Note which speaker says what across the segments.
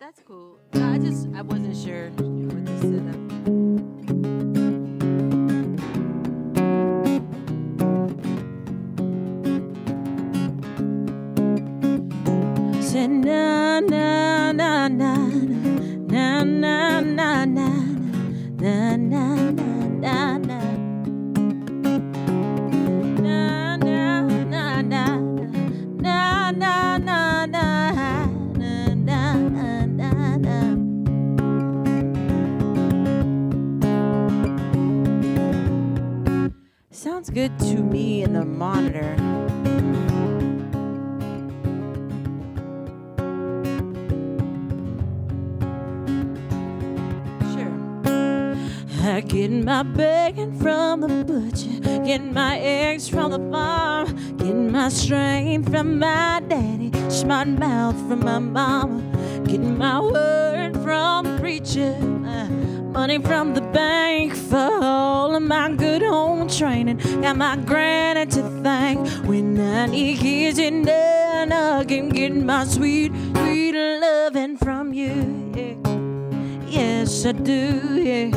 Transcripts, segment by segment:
Speaker 1: That's cool. I wasn't sure with the setup. Said na na na na na na na na na na na na na. Sounds good to me in the monitor. Sure. I get my bacon from the butcher, get my eggs from the farm, get my strength from my daddy, smart mouth from my mama, get my word from the preacher, money from the bank for all of my good home training. Got my granny to thank when I need kids and then I can get my sweet, sweet loving from you. Yeah. Yes, I do. Yeah.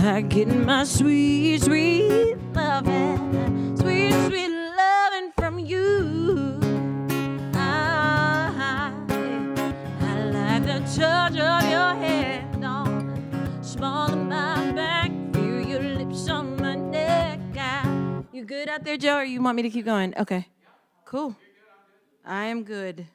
Speaker 1: I get my sweet, sweet loving, sweet, sweet loving from you. I like the touch of your hand on the small of my back. Feel your lips on my neck. You good out there, Joe, or you want me to keep going? Okay, cool. I am good.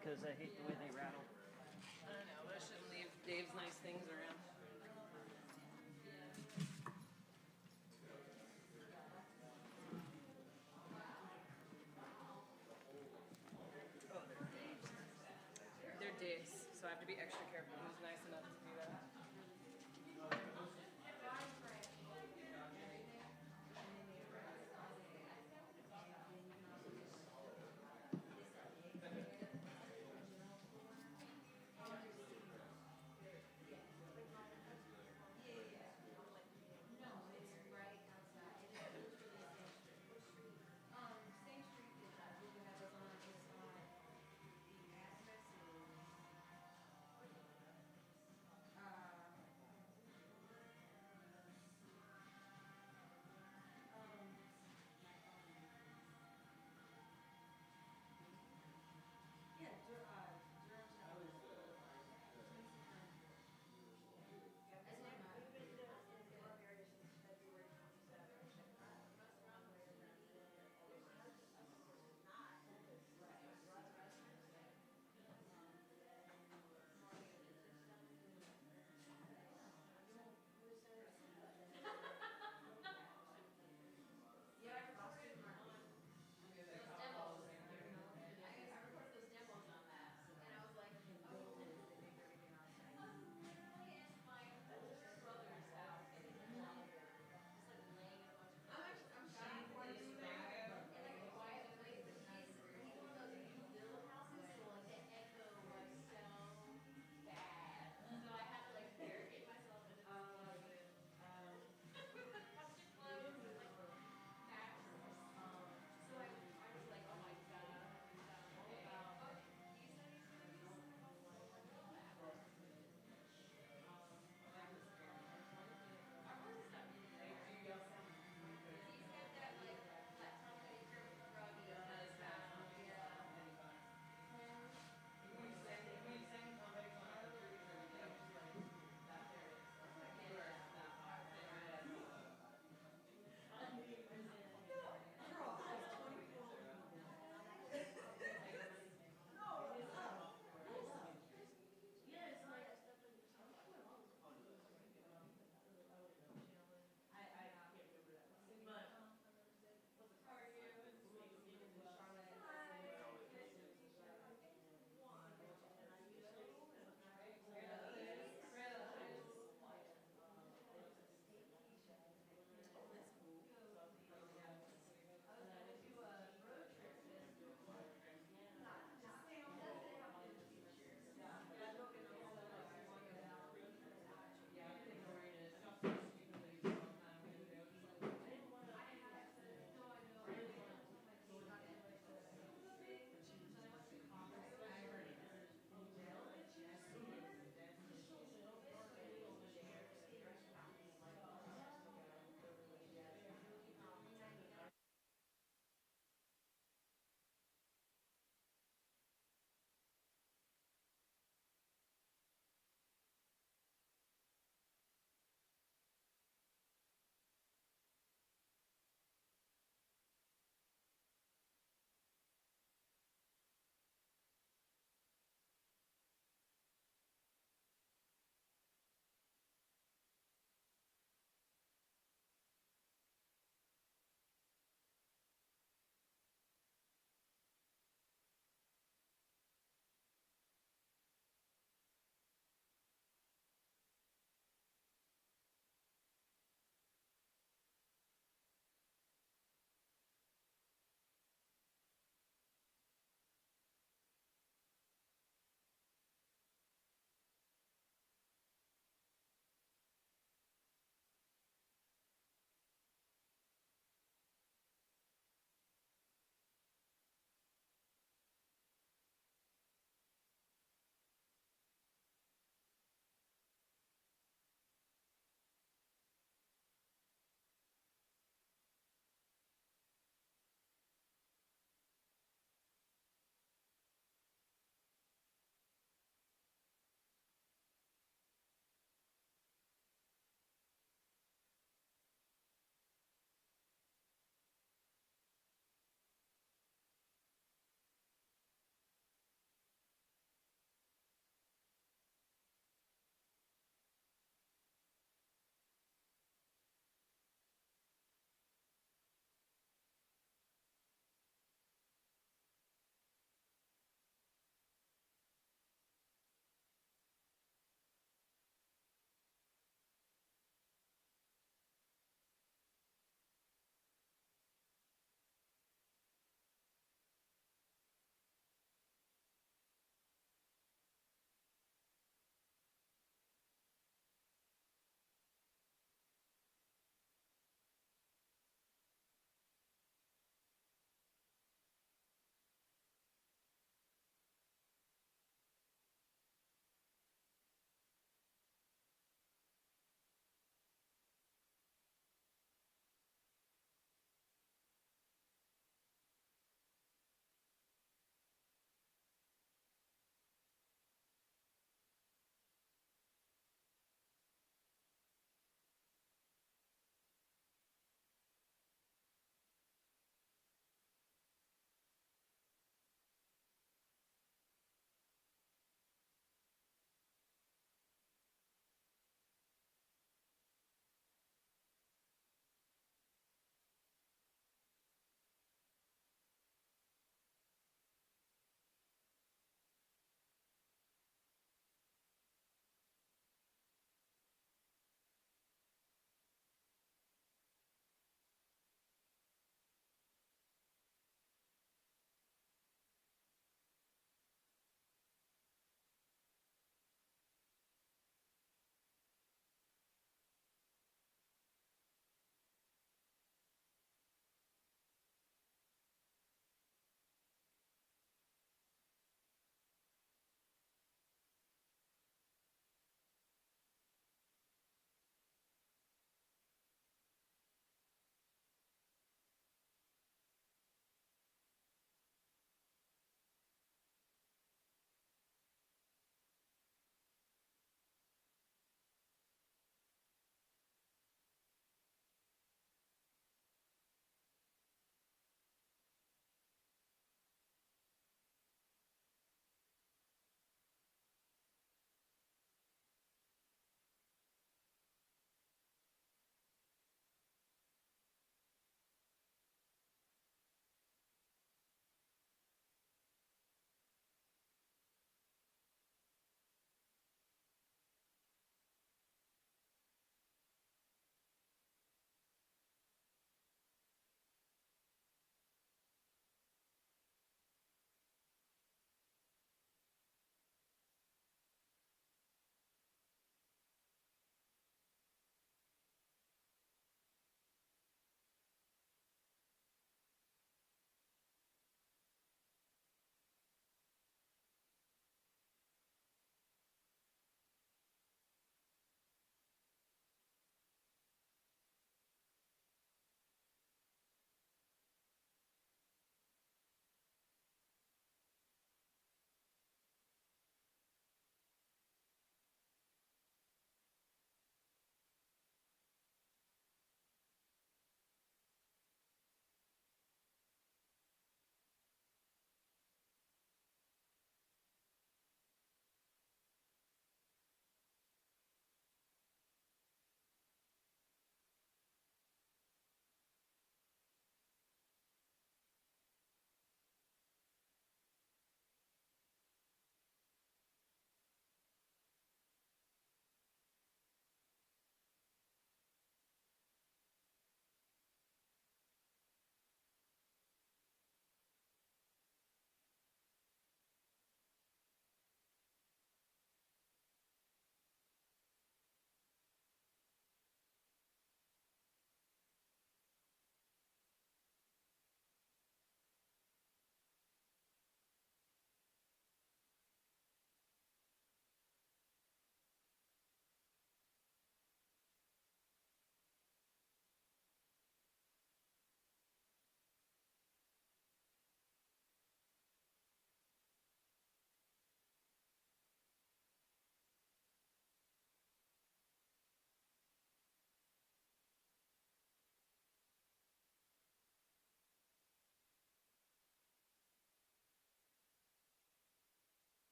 Speaker 2: because I hate the way they rattle.
Speaker 3: I don't know, but I shouldn't leave Dave's nice things around. Oh, they're Dave's. They're Dave's, so I have to be extra careful who's nice enough to do that.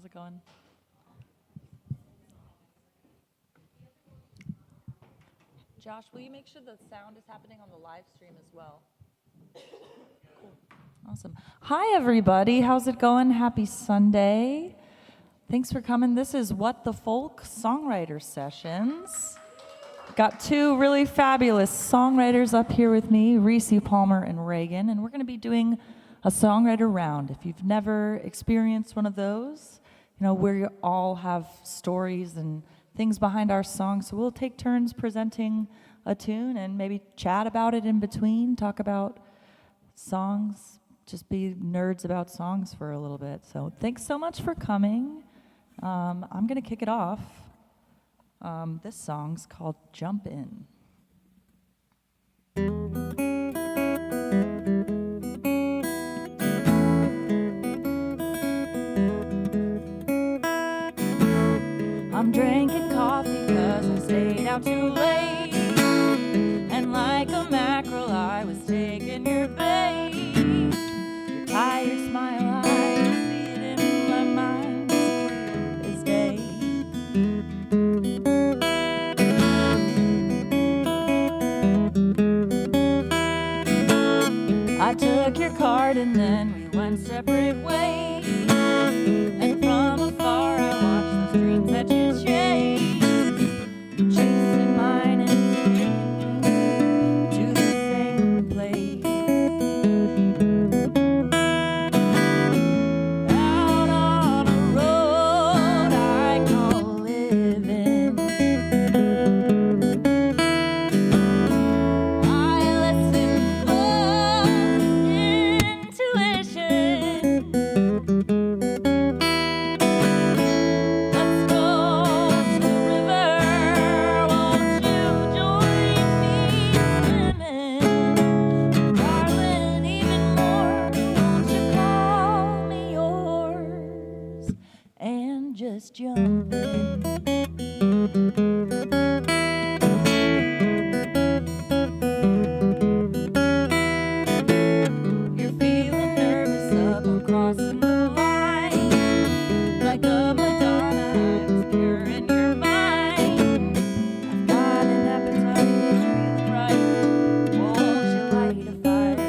Speaker 2: How's it going? Josh, will you make sure the sound is happening on the live stream as well? Cool. Awesome. Hi, everybody. How's it going? Happy Sunday. Thanks for coming. This is What the Folk Songwriter Sessions. Got two really fabulous songwriters up here with me, Reese Palmer and Reagan, and we're going to be doing a songwriter round. If you've never experienced one of those, you know, we all have stories and things behind our songs, so we'll take turns presenting a tune and maybe chat about it in between, talk about songs, just be nerds about songs for a little bit. So thanks so much for coming. I'm going to kick it off. This song's called Jump In. I'm drinking coffee 'cause I stayed out too late, and like a mackerel I was taking your bait. Your tired smile I can see it in my mind as clear as day. I took your card and then we went separate ways, and from afar I watched the dreams that you chased, chasing mine and taking me to the same place. Out on a road I call living, I listen close to intuition. Let's go to the river, won't you join me swimming? Darling, even more, won't you call me yours and just jump in? You're feeling nervous up on crossing the line, like a Madonna, I was pure in your mind. I've got an appetite, feeling right, won't you light a fire?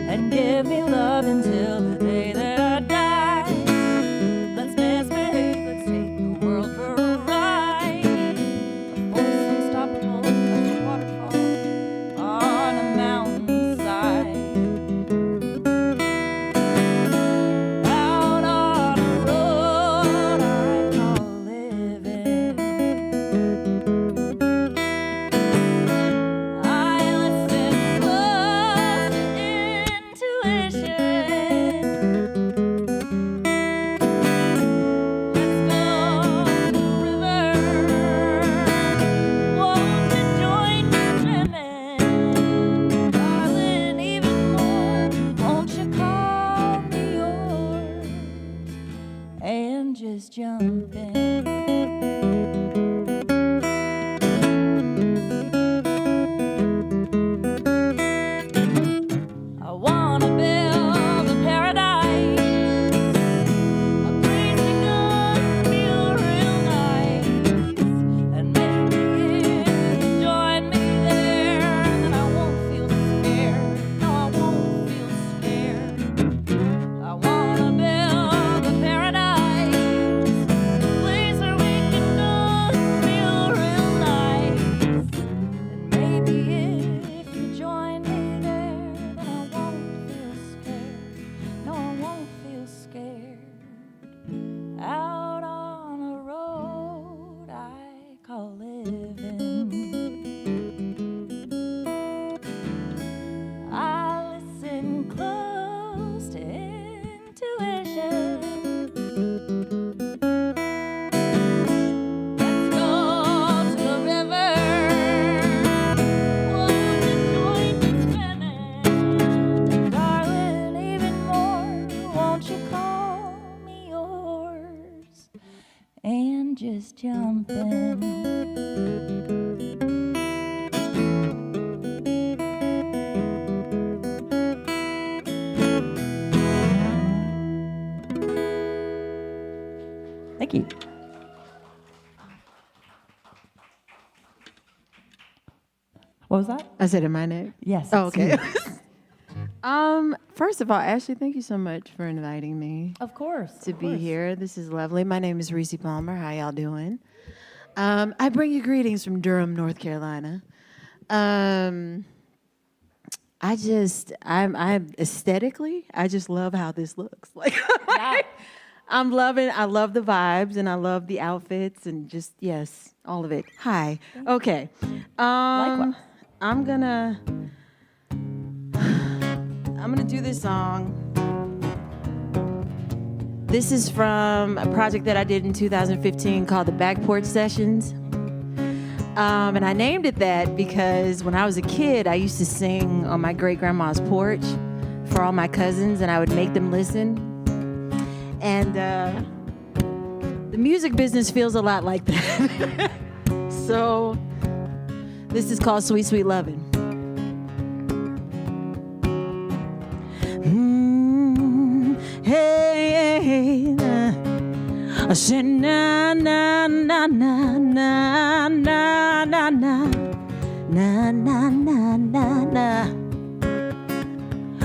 Speaker 2: And give me love until the day that I die. Let's misbehave, let's take the world for a ride. A force unstoppable like a waterfall on a mountainside. Out on a road I call living, I listen close to intuition. Let's go to the river, won't you join me swimming? Darling, even more, won't you call me yours and just jump in? I wanna build a paradise, a place that could feel real nice. And maybe if you join me there, then I won't feel scared. No, I won't feel scared. I wanna build a paradise, a place where we can go feel real nice. And maybe if you join me there, then I won't feel scared. No, I won't feel scared. Out on a road I call living, I listen close to intuition. Let's go to the river, won't you join me swimming? Darling, even more, won't you call me yours and just jump in? Thank you. What was that?
Speaker 4: I said, am I next?
Speaker 2: Yes.
Speaker 4: Oh,
Speaker 2: it's
Speaker 4: okay.
Speaker 2: you.
Speaker 4: First of all, Ashley, thank you so much for inviting me
Speaker 2: Of course.
Speaker 4: to
Speaker 2: of
Speaker 4: be
Speaker 2: course.
Speaker 4: here. This is lovely. My name is Reese Palmer. How y'all doing? I bring you greetings from Durham, North Carolina. I'm aesthetically, I just love how this looks. Like,
Speaker 2: Yeah.
Speaker 4: I love the vibes and I love the outfits and just, yes, all of it. Hi. Okay.
Speaker 2: Likewise.
Speaker 4: I'm gonna do this song. This is from a project that I did in 2015 called the Back Porch Sessions. And I named it that because when I was a kid, I used to sing on my great-grandma's porch for all my cousins, and I would make them listen. And the music business feels a lot like that. So this is called Sweet, Sweet Lovin'. Hey, I said na na na na na na na na na na na na na.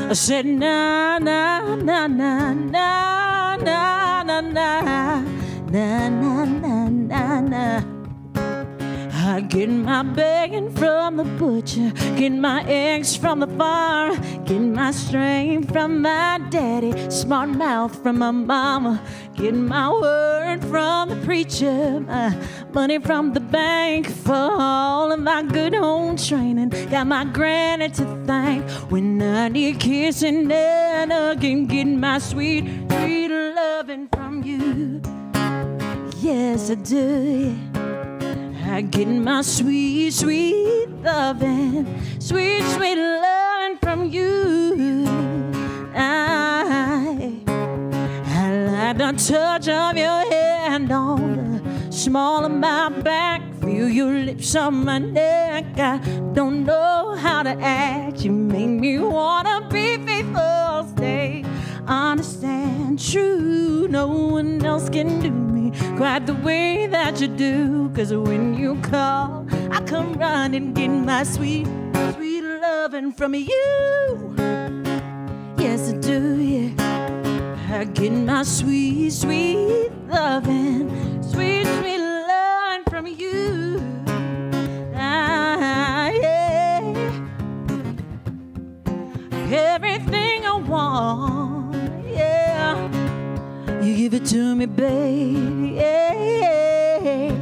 Speaker 4: I said na na na na na na na na na na na na. I get my bacon from the butcher, get my eggs from the farm, get my strength from my daddy, smart mouth from my mama, get my word from the preacher, my money from the bank for all of my good home training. Got my granny to thank when I need kissing and hugging, get my sweet, sweet loving from you. Yes, I do. Yeah. I get my sweet, sweet loving, sweet, sweet loving from you. I like the touch of your hand on the small of my back, feel your lips on my neck. I don't know how to act, you make me wanna be faithful, stay honest and true. No one else can do me quite the way that you do. 'Cause when you call, I come running, get my sweet, sweet loving from you. Yes, I do, yeah. I get my sweet, sweet loving, sweet, sweet loving from you. Yeah. Everything I want, yeah, you give it to me, baby, yeah.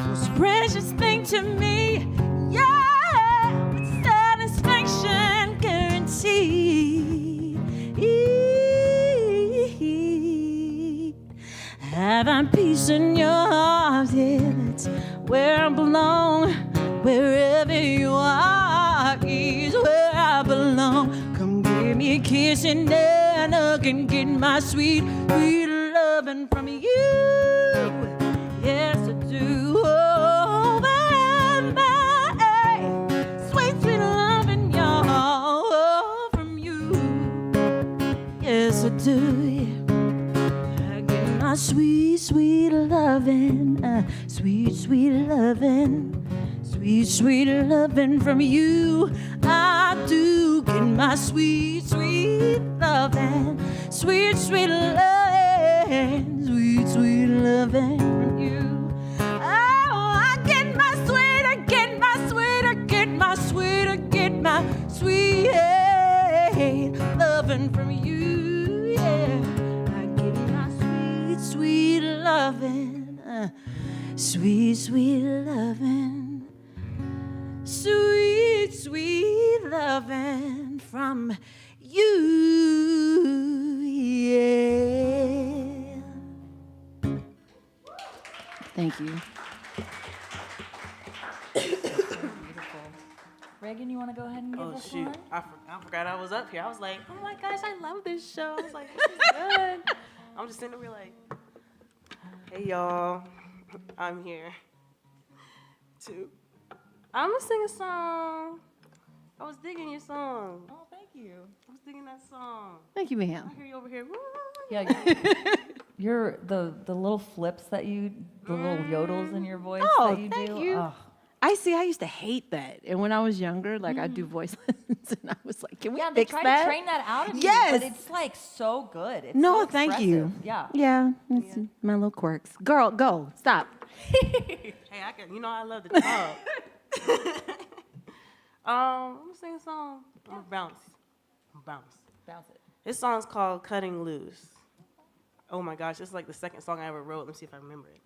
Speaker 4: Most precious thing to me, yeah, with satisfaction guaranteed. Having peace in your heart, yeah, that's where I belong. Wherever you are is where I belong. Come give me a kiss and then I can get my sweet, sweet loving from you. Yes, I do. Oh, baby, sweet, sweet loving, y'all, from you. Yes, I do. Yeah. I get my sweet, sweet loving, sweet, sweet loving. Sweet, sweet loving from you. I do get my sweet, sweet loving. Sweet, sweet loving. Sweet, sweet loving from you. Oh, I get my sweet, I get my sweet, I get my sweet, I get my sweet loving from you. Yeah, I get my sweet, sweet loving. Sweet, sweet loving. Sweet, sweet loving from you, yeah. Thank you.
Speaker 2: Reagan, you want to go ahead and give
Speaker 5: Oh
Speaker 2: us
Speaker 5: shoot!
Speaker 2: one?
Speaker 5: I forgot I was up here. I was like, oh my gosh, I love this show. I was like, this is good. I'm just sitting there like, hey y'all, I'm here. I'm gonna sing a song. I was digging your song.
Speaker 2: Oh, thank you.
Speaker 5: I was digging that song.
Speaker 4: Thank you, ma'am.
Speaker 5: I hear you over here.
Speaker 2: Yeah. the little flips that the little yodels in your voice
Speaker 4: Oh,
Speaker 2: that you
Speaker 4: thank
Speaker 2: do.
Speaker 4: you.
Speaker 2: Oh,
Speaker 4: I used to hate that. And when I was younger, like I'd do voice lessons and I was like, can we
Speaker 2: yeah, they
Speaker 4: fix
Speaker 2: try
Speaker 4: that?
Speaker 2: to train that out of you,
Speaker 4: Yes.
Speaker 2: but it's like so good. It's
Speaker 4: No,
Speaker 2: so
Speaker 4: thank you.
Speaker 2: expressive. Yeah.
Speaker 4: Yeah, that's my little quirks. Girl, go. Stop.
Speaker 5: Hey, I love the talk. I'm gonna sing a song. I'm gonna bounce.
Speaker 2: Bounce it.
Speaker 5: This song's called Cutting Loose. Oh my gosh, it's like the second song I ever wrote. Let me see if I remember it.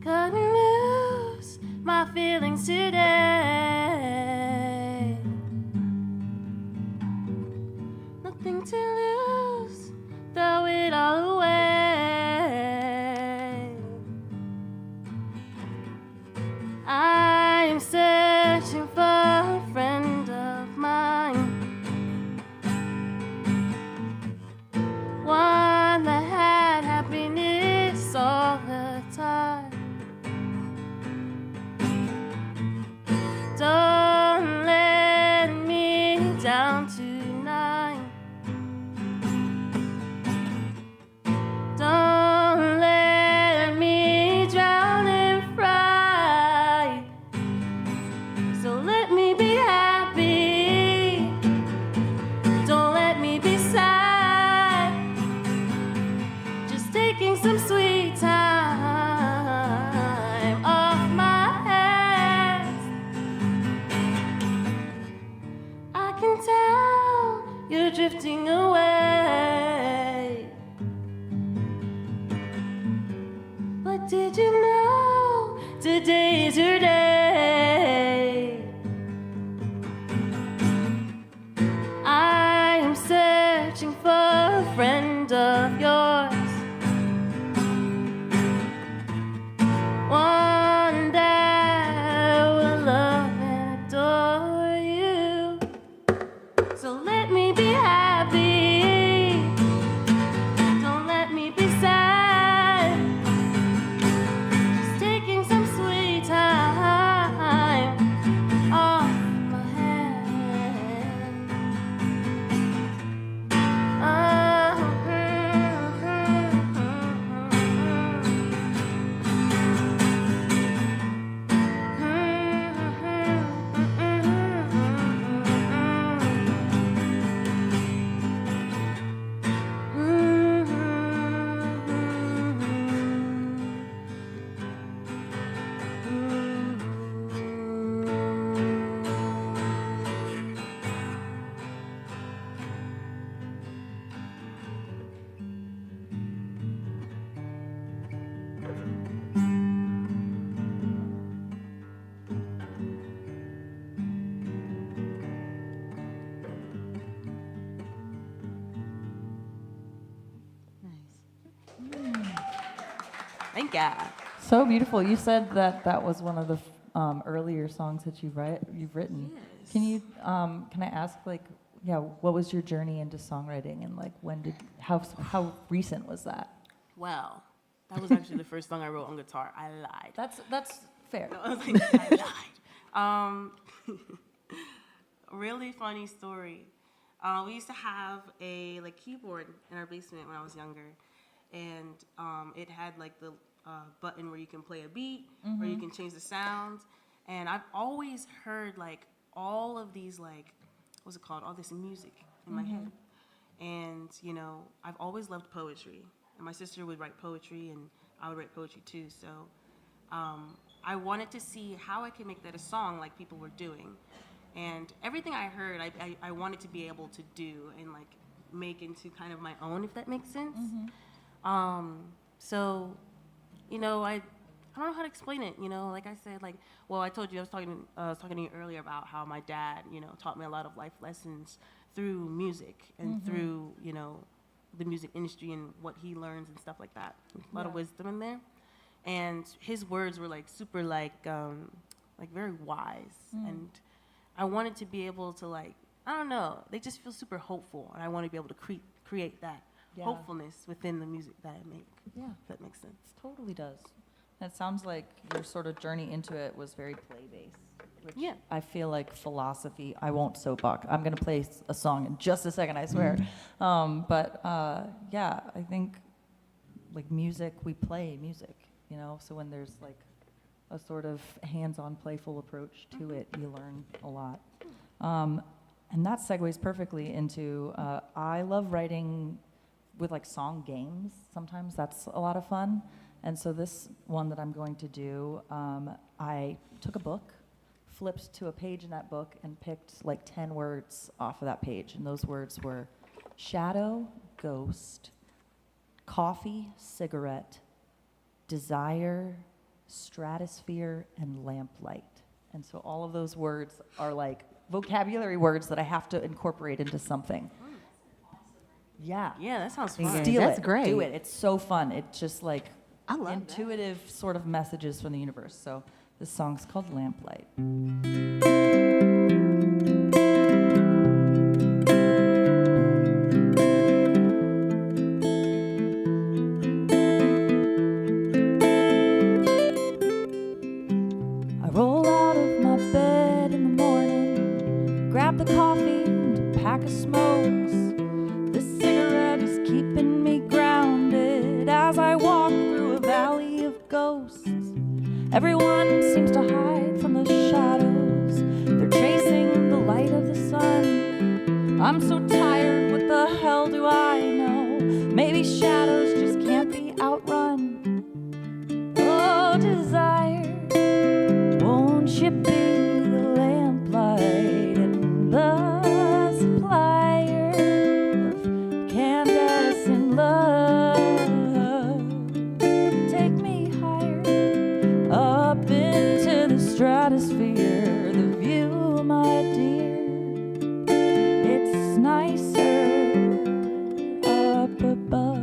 Speaker 5: Cutting loose my feelings today. Nothing to lose, throw it all away. I'm searching for a friend of mine, one that had happiness all the time. Don't let me down tonight. Don't let me drown in fright. So let me be happy. Don't let me be sad. Just taking some sweet time off my hands. I can tell you're drifting away. But did you know today is your day? I am searching for a friend of yours, one that will love and adore you. So let me be happy. Don't let me be sad. Just taking some sweet time off my hands. Thank God.
Speaker 2: So beautiful. You said that was one of the earlier songs that you've written.
Speaker 5: Yes.
Speaker 2: Can you can I ask what was your journey into songwriting and like how recent was that?
Speaker 5: Well, that was actually the first song I wrote on guitar. I lied.
Speaker 2: That's fair.
Speaker 5: I was like, I lied. Really funny story. We used to have a keyboard in our basement when I was younger, and it had like the button where you can play a beat, where you can change the sound. And I've always heard like all of these what's it called? All this music in my head. And I've always loved poetry. And my sister would write poetry, and I would write poetry too. So I wanted to see how I could make that a song like people were doing. And everything I heard, I wanted to be able to do and make into kind of my own, if that makes sense. So, I don't know how to explain it. Like I said, I told you I was talking to you earlier about how my dad, taught me a lot of life lessons through music and through the music industry and what he learns and stuff like that. A lot of wisdom in there, and his words were super very wise, and I wanted to be able to I don't know, they just feel super hopeful, and I want to be able to create that hopefulness within the music that I make.
Speaker 2: Yeah.
Speaker 5: If that makes sense.
Speaker 2: Totally does. And it sounds like your sort of journey into it was very play-based. Which
Speaker 5: Yeah.
Speaker 2: I feel like philosophy, I won't soapbox. I'm going to play a song in just a second, I swear. Yeah, I think like music, we play music, you know? So when there's like a sort of hands-on playful approach to it, you learn a lot. And that segues perfectly into, I love writing with like song games. Sometimes that's a lot of fun. And so this one that I'm going to do, I took a book, flipped to a page in that book, and picked like 10 words off of that page. And those words were shadow, ghost, coffee, cigarette, desire, stratosphere, and lamplight. And so all of those words are like vocabulary words that I have to incorporate into something. Yeah.
Speaker 5: Yeah, that sounds fun.
Speaker 2: Steal
Speaker 4: That's
Speaker 2: it.
Speaker 4: great.
Speaker 2: Do it. It's so fun. It's just like
Speaker 4: I love
Speaker 2: intuitive sort of messages from the universe. So this song's called Lamplight. I roll out of my bed in the morning, grab the coffee and a pack of smokes. This cigarette is keeping me grounded as I walk through a valley of ghosts. Everyone seems to hide from the shadows. They're chasing the light of the sun. I'm so tired, what the hell do I know? Maybe shadows just can't be outrun. Oh, desire, won't you be the lamplight and the supplier of incandescent love? Take me higher, up into the stratosphere, the view, my dear, it's nicer up above.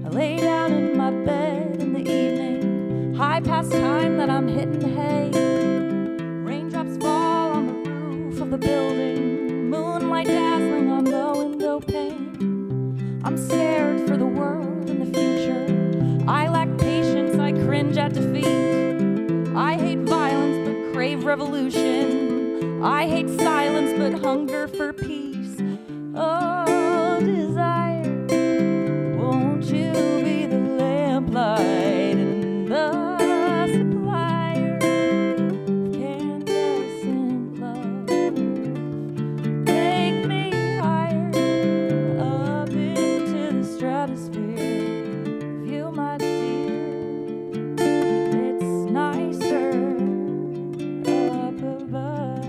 Speaker 2: I lay down in my bed in the evening, high past time that I'm hitting hay. Raindrops fall on the roof of the building, moonlight dazzling on the window pane. I'm scared for the world and the future. I lack patience, I cringe at defeat. I hate violence but crave revolution. I hate silence but hunger for peace. Oh, desire, won't you be the lamplight and the supplier of incandescent love? Take me higher, up into the stratosphere. View, my dear, it's nicer up above.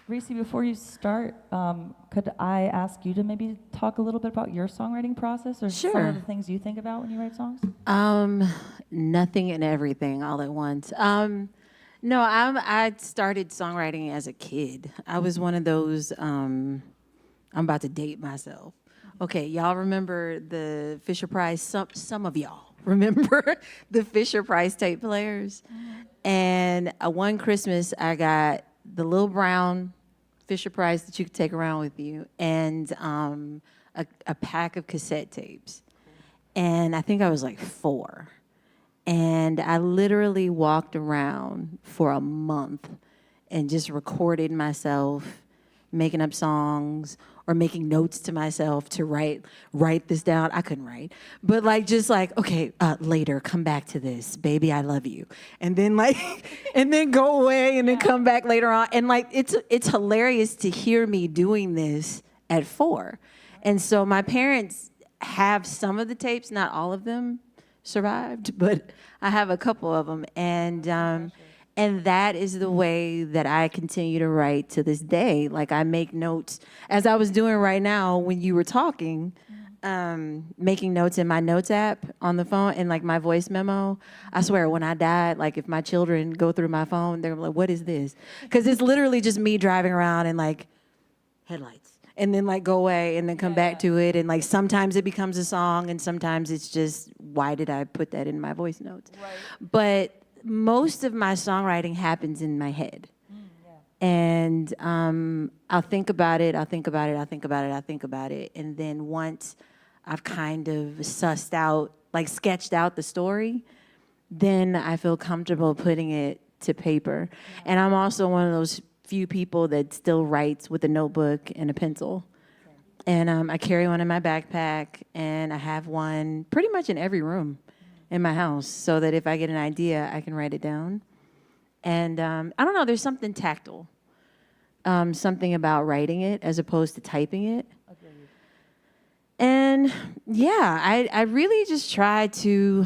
Speaker 2: Reese, before you start, could I ask you to maybe talk a little bit about your songwriting process or some
Speaker 4: Sure.
Speaker 2: of the things you think about when you write songs?
Speaker 4: Nothing and everything all at once. No, I started songwriting as a kid. I was one of those. I'm about to date myself. Okay, y'all remember the Fisher Price? Some of y'all remember the Fisher Price tape players. And one Christmas, I got the little brown Fisher Price that you could take around with you, and a pack of cassette tapes. And I think I was like 4. And I literally walked around for a month and just recorded myself making up songs or making notes to myself to write this down. I couldn't write, but okay, later, come back to this, baby, I love you, and then and then go away and then come back later on, and it's hilarious to hear me doing this at 4, and so my parents have some of the tapes, not all of them survived, but I have a couple of them, and And that is the way that I continue to write to this day. Like I make notes, as I was doing right now when you were talking, making notes in my notes app on the phone and like my voice memo. I swear, when I died, like if my children go through my phone, they're like, "What is this?" Because it's literally just me driving around and like headlights, and then like go away and then come back to it. And like sometimes it becomes a song, and sometimes it's just, why did I put that in my voice notes?
Speaker 2: Right.
Speaker 4: But most of my songwriting happens in my head. And I'll think about it, I'll think about it, I'll think about it, I'll think about it. And then once I've kind of sussed out, like sketched out the story, then I feel comfortable putting it to paper. And I'm also one of those few people that still writes with a notebook and a pencil. And I carry one in my backpack, and I have one pretty much in every room in my house, so that if I get an idea, I can write it down. And I don't know, there's something tactile, something about writing it as opposed to typing it. And yeah, I really just try to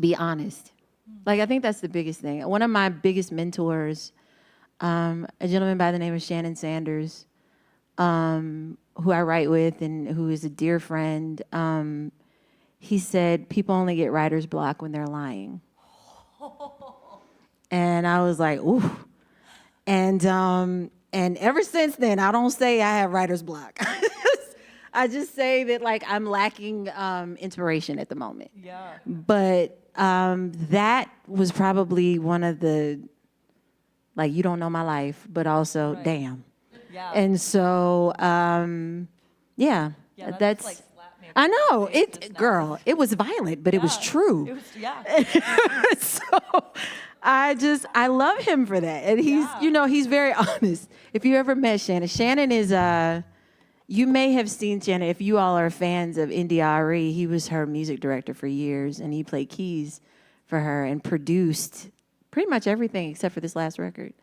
Speaker 4: be honest. Like, I think that's the biggest thing. One of my biggest mentors, a gentleman by the name of Shannon Sanders, who I write with and who is a dear friend, he said, people only get writer's block when they're lying. And I was like, ooh. And ever since then, I don't say I have writer's block. I just say that, like, I'm lacking inspiration at the moment.
Speaker 2: Yeah.
Speaker 4: But that was probably one of the, like, you don't know my life, but also,
Speaker 2: Right.
Speaker 4: damn.
Speaker 2: Yeah.
Speaker 4: And so, yeah,
Speaker 2: yeah,
Speaker 4: that's
Speaker 2: like slapped me
Speaker 4: I know
Speaker 2: across the face just now.
Speaker 4: girl. It was violent, but it was
Speaker 2: Yeah.
Speaker 4: true.
Speaker 2: It was, yeah.
Speaker 4: So I love him for that, and he's
Speaker 2: Yeah.
Speaker 4: he's very honest. If you ever met Shannon is you may have seen Shannon if you all are fans of India.Arie. He was her music director for years, and he played keys for her and produced pretty much everything except for this last record.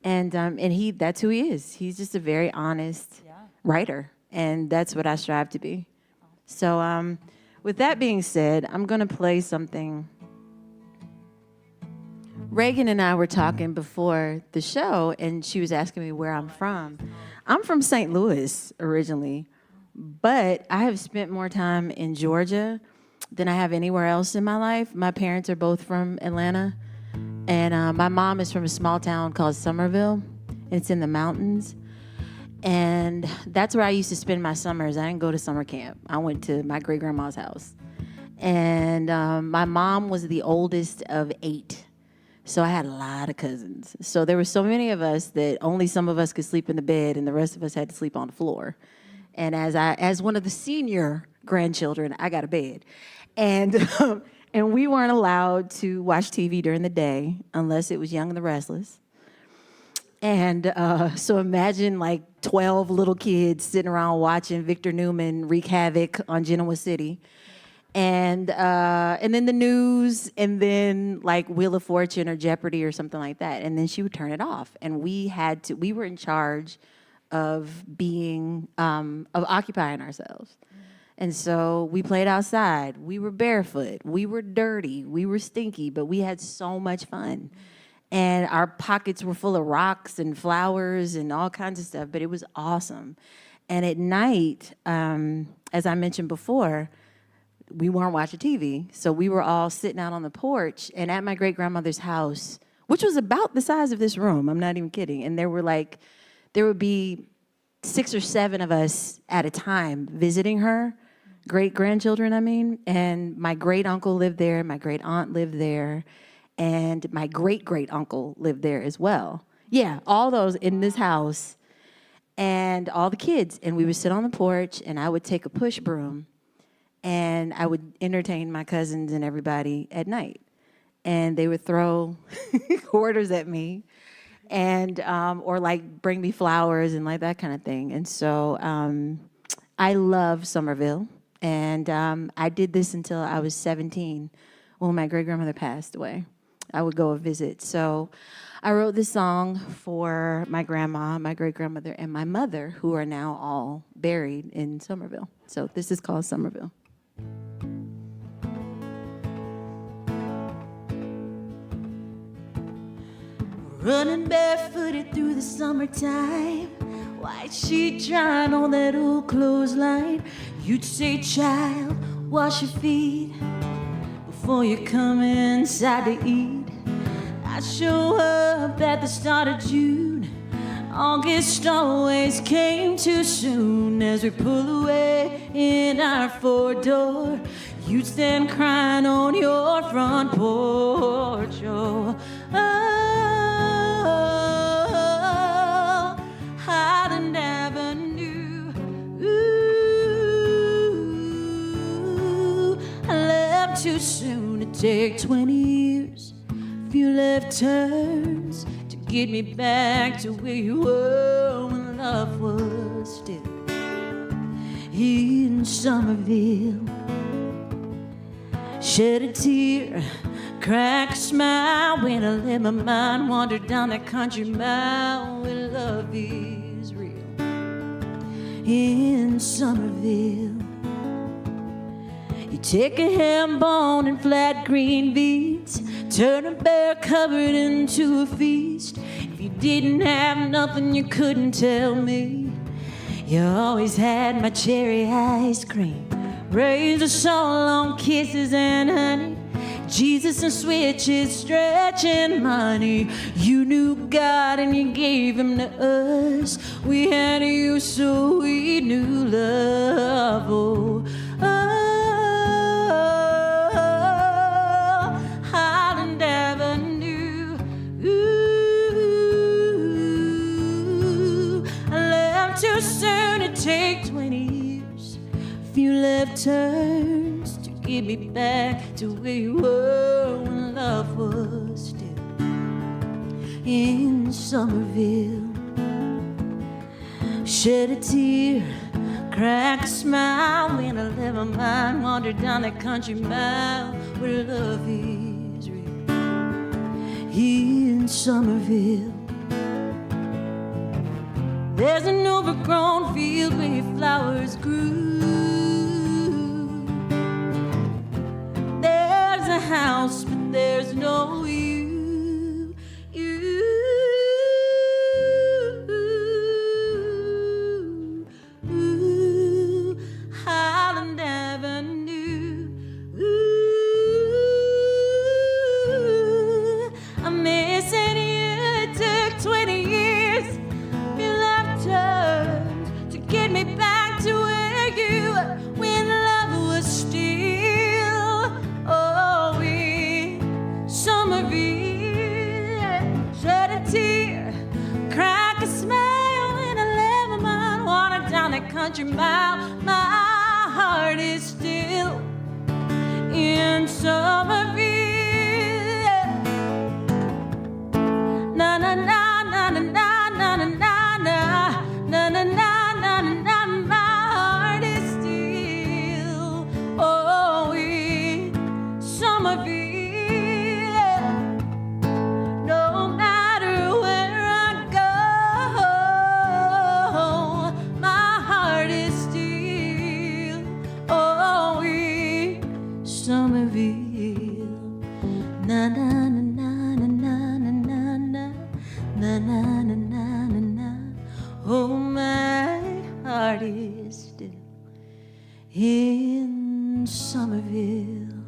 Speaker 4: And that's who he is. He's just a very honest writer, and that's what I strive to be. So with that being said, I'm gonna play something. Reagan and I were talking before the show, and she was asking me where I'm from. I'm from St. Louis originally, but I have spent more time in Georgia than I have anywhere else in my life. My parents are both from Atlanta, and my mom is from a small town called Somerville. It's in the mountains, and that's where I used to spend my summers. I didn't go to summer camp. I went to my great-grandma's house, and my mom was the oldest of 8. So I had a lot of cousins. So there were so many of us that only some of us could sleep in the bed and the rest of us had to sleep on the floor. And as one of the senior grandchildren, I got a bed. And and we weren't allowed to watch TV during the day unless it was Young and the Restless. And so imagine like 12 little kids sitting around watching Victor Newman wreak havoc on Genoa City. And then the news, and then like Wheel of Fortune or Jeopardy or something like that. And then she would turn it off. And we were in charge of of occupying ourselves. And so we played outside. We were barefoot. We were dirty. We were stinky, but we had so much fun. And our pockets were full of rocks and flowers and all kinds of stuff, but it was awesome. And at night, as I mentioned before, we weren't watching TV, so we were all sitting out on the porch and at my great-grandmother's house, which was about the size of this room, I'm not even kidding, and there would be 6 or 7 of us at a time visiting her, great-grandchildren, I mean, and my great-uncle lived there, my great-aunt lived there, and my great-great-uncle lived there as well. Yeah, all those in this house, and all the kids, and we would sit on the porch, and I would take a push broom, and I would entertain my cousins and everybody at night. And they would throw quarters at me and or like bring me flowers and like that kind of thing. And so I love Somerville. And I did this until I was 17 when my great-grandmother passed away. I would go visit. So I wrote this song for my grandma, my great-grandmother, and my mother, who are now all buried in Somerville. So this is called Somerville. running barefooted through the summertime. White sheet drying on that old clothesline. You'd say, child, wash your feet before you come inside to eat. I'd show up at the start of June. August always came too soon. As we pull away in our four-door, you'd stand crying on your front porch. Oh, Highland Avenue. Ooh, I left too soon. It'd take 20 years, few left turns to get me back to where you were when love was still in Somerville. Shed a tear, crack a smile when I let my mind wander down that country mile where love is real in Somerville. You take a ham bone and flat green beans, turn a bear covered into a feast. If you didn't have nothing you couldn't tell me, you always had my cherry ice cream, razor salt on kisses and honey, Jesus and switches, stretching money. You knew God and you gave him to us. We had you so we knew love. Oh, oh, Highland Avenue. Ooh, I left too soon to take 20 years. Few left turns to get me back to where you were when love was still in Somerville. Shed a tear, crack a smile when I let my mind wander down that country mile where love is real in Somerville. There's an overgrown field where flowers grew. There's a house, but there's no you. Highland Avenue. I'm missing you. It took 20 years. You left turns to get me back to where you were when love was still. Oh, in Somerville. Shed a tear, crack a smile when I let my mind wander down that country mile. My heart is still in Somerville. Na na na na na na na na na na na na na na. My heart is still oh in Somerville. No matter where I go, my heart is still oh in Somerville. Na na na na na na na na na na na na na. Oh, my heart is still in Somerville.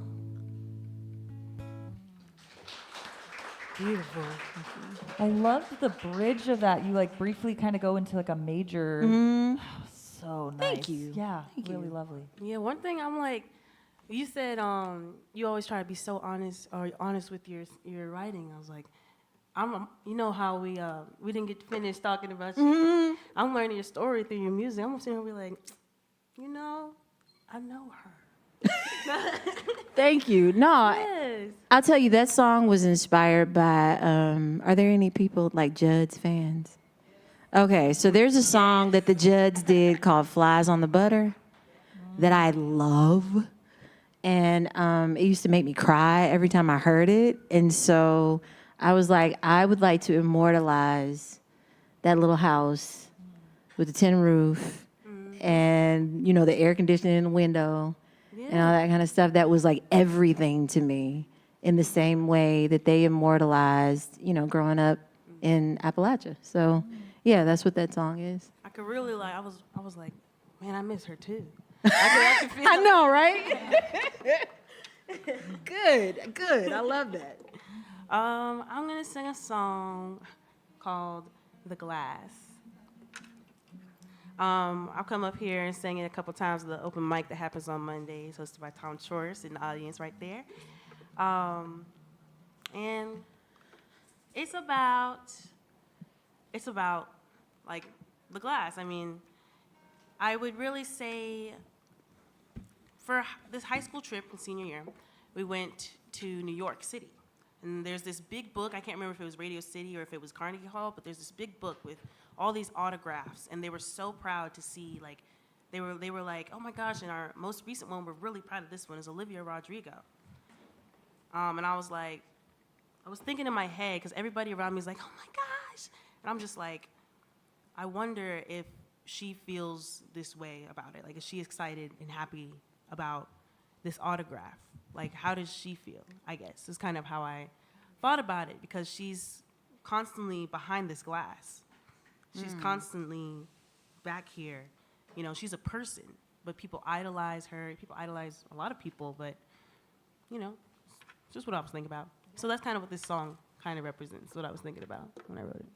Speaker 2: Beautiful. I loved the bridge of that. You like briefly kind of go into like a major. So nice.
Speaker 4: Thank you.
Speaker 2: Yeah,
Speaker 4: Thank
Speaker 2: really
Speaker 4: you.
Speaker 2: lovely.
Speaker 5: Yeah, one thing I'm like, you said you always try to be so honest or honest with your writing. I was like, you know how we didn't get to finish talking about you. I'm learning your story through your music. I'm sitting here and be like, you know, I know her.
Speaker 4: Thank you. No,
Speaker 5: Yes.
Speaker 4: I'll tell you, that song was inspired by, are there any people like Judd's fans? Okay, so there's a song that the Judds did called Flies on the Butter that I love. And it used to make me cry every time I heard it. And so I was like, I would like to immortalize that little house with the tin roof and, you know, the air conditioning in the window and all that kind of stuff. That was like everything to me in the same way that they immortalized, you know, growing up in Appalachia. So, yeah, that's what that song is.
Speaker 5: I could really like. I was like, man, I miss her too. I could feel
Speaker 4: I know, right? Good. I love that.
Speaker 5: I'm gonna sing a song called "The Glass." I'll come up here and sing it a couple times at the open mic that happens on Mondays, hosted by Tom Chorus in the audience right there. And it's about like the glass. I mean, I would really say for this high school trip in senior year, we went to New York City. And there's this big book, I can't remember if it was Radio City or if it was Carnegie Hall, but there's this big book with all these autographs, and they were so proud to see, like, they were like, oh my gosh, and our most recent one, we're really proud of this one, is Olivia Rodrigo. And I was like, I was thinking in my head, because everybody around me is like, oh my gosh. And I'm just like, I wonder if she feels this way about it. Like, is she excited and happy about this autograph? Like, how does she feel, I guess, is kind of how I thought about it, because she's constantly behind this glass. She's constantly back here. You know, she's a person, but people idolize her. People idolize a lot of people, but, you know, it's just what I was thinking about. So that's kind of what this song kind of represents, what I was thinking about when I wrote it.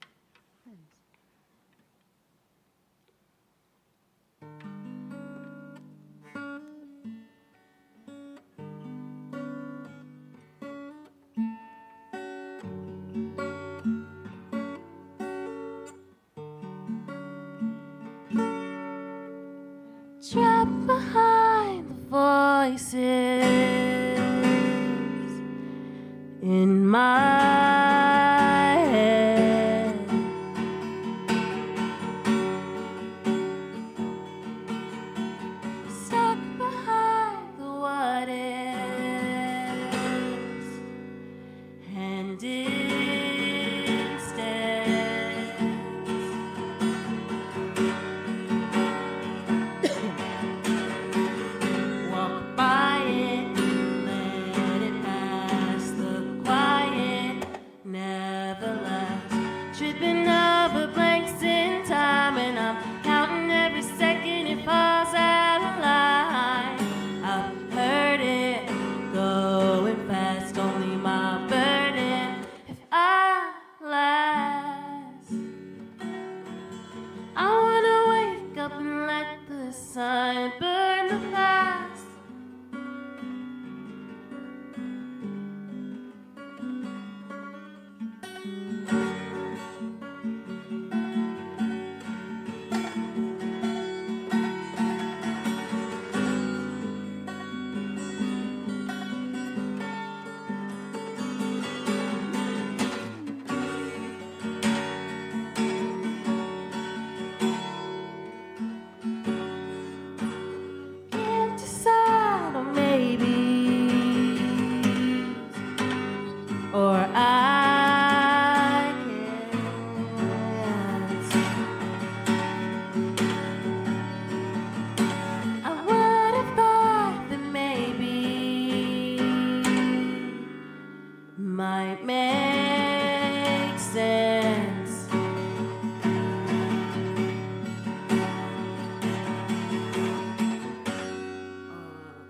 Speaker 1: Trapped behind the voices in my head. Stuck behind the what ifs and instead. Walk by it, let it pass. The quiet never lasts. Tripping over blanks in time, and I'm counting every second it falls out of line. I've heard it going fast, only my burden if I last. I wanna wake up and let the sun burn the past. Can't decide on maybe, or I can't. I would have thought that maybe might make sense.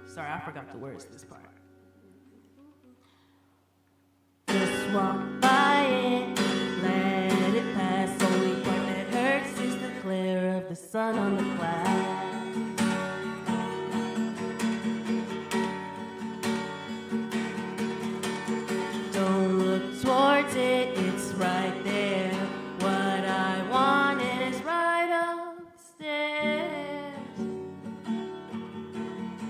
Speaker 5: Sorry, I forgot the words to this part.
Speaker 1: Just walk by it, let it pass. Only part that hurts is the glare of the sun on the glass. Don't look towards it, it's right there. What I wanted is right upstairs.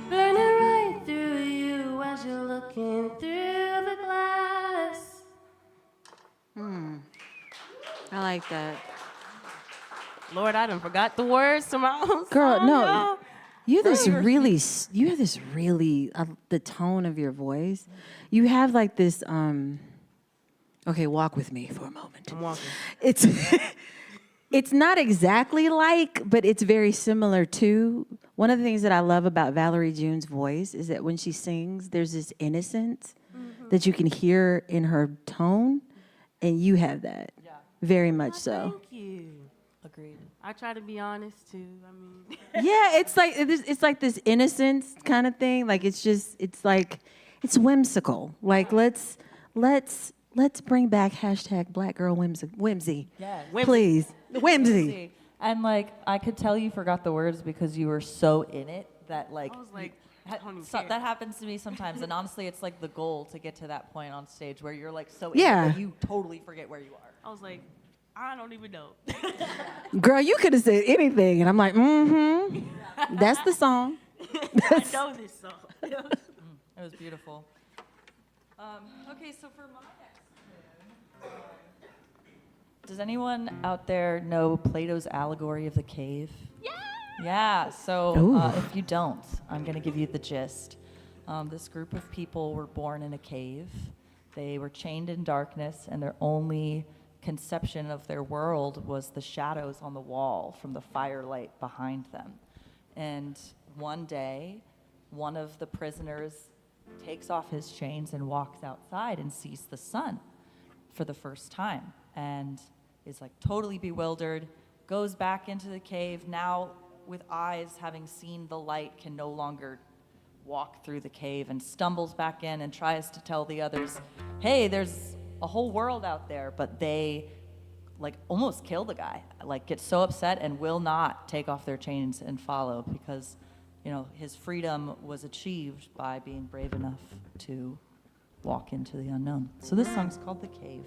Speaker 1: Burning right through you as you're looking through the glass.
Speaker 4: I like that.
Speaker 5: Lord, I done forgot the words to my own
Speaker 4: Girl,
Speaker 5: song,
Speaker 4: no.
Speaker 5: y'all.
Speaker 4: You have this really, the tone of your voice. You have like this, okay, walk with me for a moment.
Speaker 5: I'm walking.
Speaker 4: It's, it's not exactly like, but it's very similar to. One of the things that I love about Valerie June's voice is that when she sings, there's this innocence that you can hear in her tone, and you have that.
Speaker 2: Yeah.
Speaker 4: Very much so.
Speaker 5: Thank you.
Speaker 2: Agreed.
Speaker 5: I try to be honest too. I mean,
Speaker 4: Yeah, it's like this innocence kind of thing. Like it's whimsical. Like let's bring back hashtag Black Girl Whimsy.
Speaker 2: Yes.
Speaker 4: Please, whimsy.
Speaker 2: See, and like I could tell you forgot the words because you were so in it that like.
Speaker 5: I was like, I don't even
Speaker 2: So
Speaker 5: care.
Speaker 2: that happens to me sometimes, and honestly, it's like the goal to get to that point on stage where you're like so
Speaker 4: Yeah.
Speaker 2: in it that you totally forget where you are.
Speaker 5: I was like, I don't even know.
Speaker 4: Girl, you could have said anything, and I'm like, mm-hmm. That's the song.
Speaker 5: I know this song.
Speaker 2: It was beautiful. Okay, so for my next tune, does anyone out there know Plato's allegory of the cave? Yeah, so if you don't, I'm going to give you the gist. This group of people were born in a cave. They were chained in darkness, and their only conception of their world was the shadows on the wall from the firelight behind them. And one day, one of the prisoners takes off his chains and walks outside and sees the sun for the first time and is like totally bewildered, goes back into the cave, now with eyes having seen the light, can no longer walk through the cave, and stumbles back in and tries to tell the others, hey, there's a whole world out there, but they like almost kill the guy, like get so upset and will not take off their chains and follow because, you know, his freedom was achieved by being brave enough to walk into the unknown. So this song's called The Cave.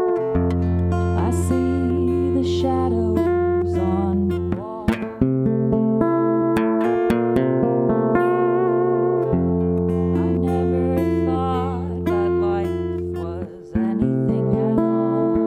Speaker 2: I see the shadows on the wall. I never thought that life was anything at all.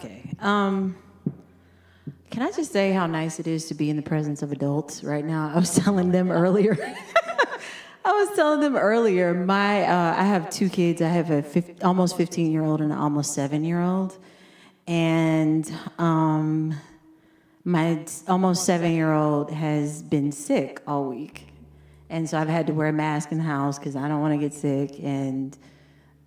Speaker 4: Okay. Can I just say how nice it is to be in the presence of adults right now? I was telling them earlier. I have two kids. I have a almost 15-year-old and an almost 7-year-old. And my almost 7-year-old has been sick all week. And so I've had to wear a mask in the house because I don't want to get sick, and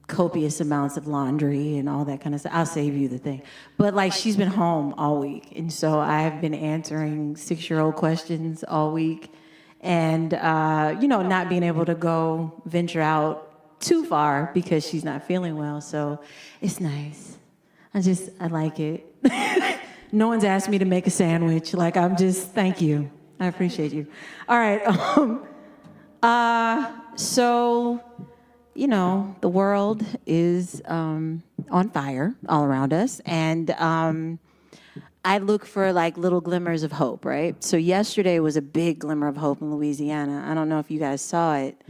Speaker 4: copious amounts of laundry and all that kind of stuff. I'll save you the thing. But like, she's been home all week. And so I've been answering 6-year-old questions all week. And, not being able to go venture out too far because she's not feeling well. So it's nice. I like it. No one's asked me to make a sandwich. Like, thank you. I appreciate you. All right. So, the world is on fire all around us. And I look for like little glimmers of hope, right? So yesterday was a big glimmer of hope in Louisiana. I don't know if you guys saw it,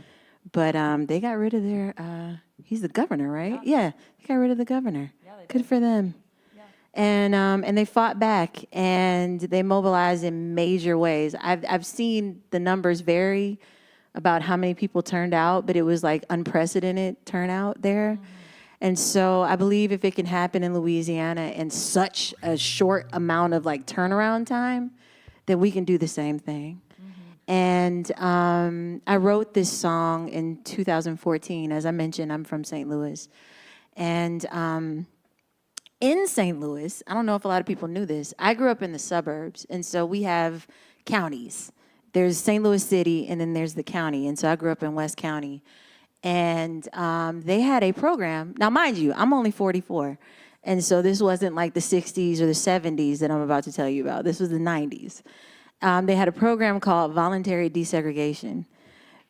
Speaker 4: but they got rid of their, he's the governor, right? Yeah, they got rid of the governor.
Speaker 2: Yeah, they did.
Speaker 4: Good for them.
Speaker 2: Yeah.
Speaker 4: And they fought back, and they mobilized in major ways. I've seen the numbers vary about how many people turned out, but it was like unprecedented turnout there. Mm-hmm. And so I believe if it can happen in Louisiana in such a short amount of like turnaround time, that we can do the same thing. Mm-hmm. And I wrote this song in 2014. As I mentioned, I'm from St. Louis. And in St. Louis, I don't know if a lot of people knew this, I grew up in the suburbs. And so we have counties. There's St. Louis City, and then there's the county. And so I grew up in West County. And they had a program. Now, mind you, I'm only 44. And so this wasn't like the 60s or the 70s that I'm about to tell you about. This was the 90s. They had a program called voluntary desegregation,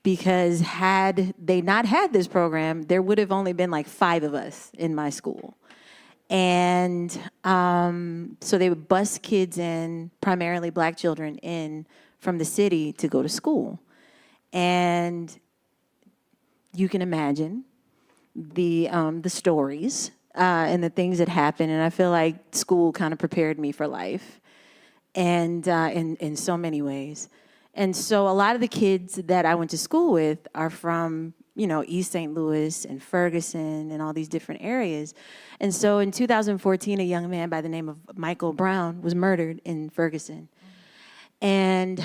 Speaker 4: because had they not had this program, there would have only been like 5 of us in my school. And so they would bus kids in, primarily black children, in from the city to go to school. And you can imagine the stories and the things that happened. And I feel like school kind of prepared me for life, and in so many ways. And so a lot of the kids that I went to school with are from, East St. Louis and Ferguson and all these different areas. And so in 2014, a young man by the name of Michael Brown was murdered in Ferguson. And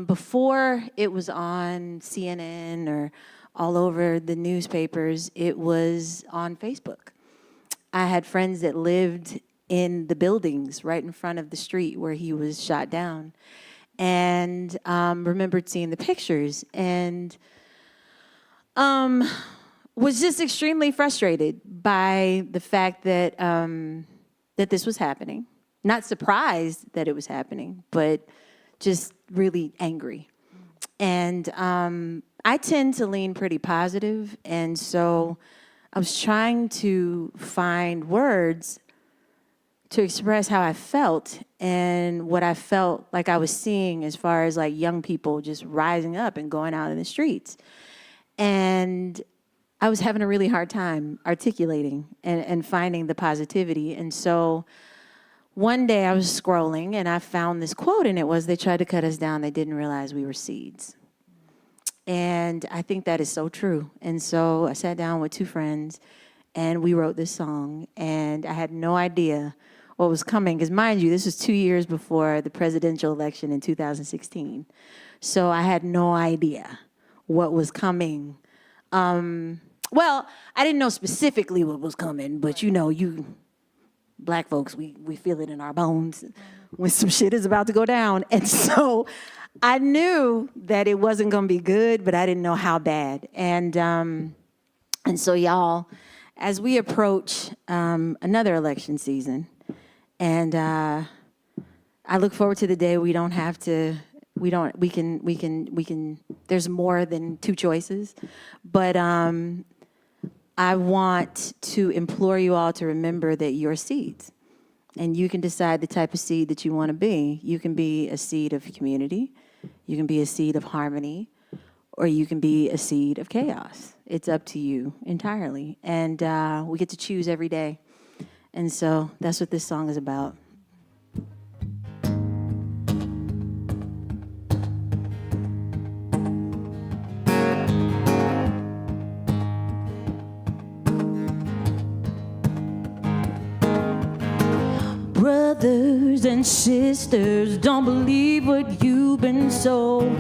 Speaker 4: before it was on CNN or all over the newspapers, it was on Facebook. I had friends that lived in the buildings right in front of the street where he was shot down, and remembered seeing the pictures, and was just extremely frustrated by the fact that that this was happening. Not surprised that it was happening, but just really angry. And I tend to lean pretty positive, and so I was trying to find words to express how I felt and what I felt like I was seeing as far as like young people just rising up and going out in the streets. And I was having a really hard time articulating and finding the positivity. And so one day I was scrolling and I found this quote, and it was, "They tried to cut us down, they didn't realize we were seeds." And I think that is so true. And so I sat down with 2 friends and we wrote this song, and I had no idea what was coming, because mind you, this was 2 years before the presidential election in 2016. So I had no idea what was coming. Well, I didn't know specifically what was coming, but you black folks, we feel it in our bones when some shit is about to go down. And so I knew that it wasn't going to be good, but I didn't know how bad. And so y'all, as we approach another election season, and I look forward to the day we can, there's more than 2 choices, but I want to implore you all to remember that you're seeds, and you can decide the type of seed that you want to be. You can be a seed of community, you can be a seed of harmony, or you can be a seed of chaos. It's up to you entirely, and we get to choose every day. And so that's what this song is about. Brothers and sisters, don't believe what you've been sold.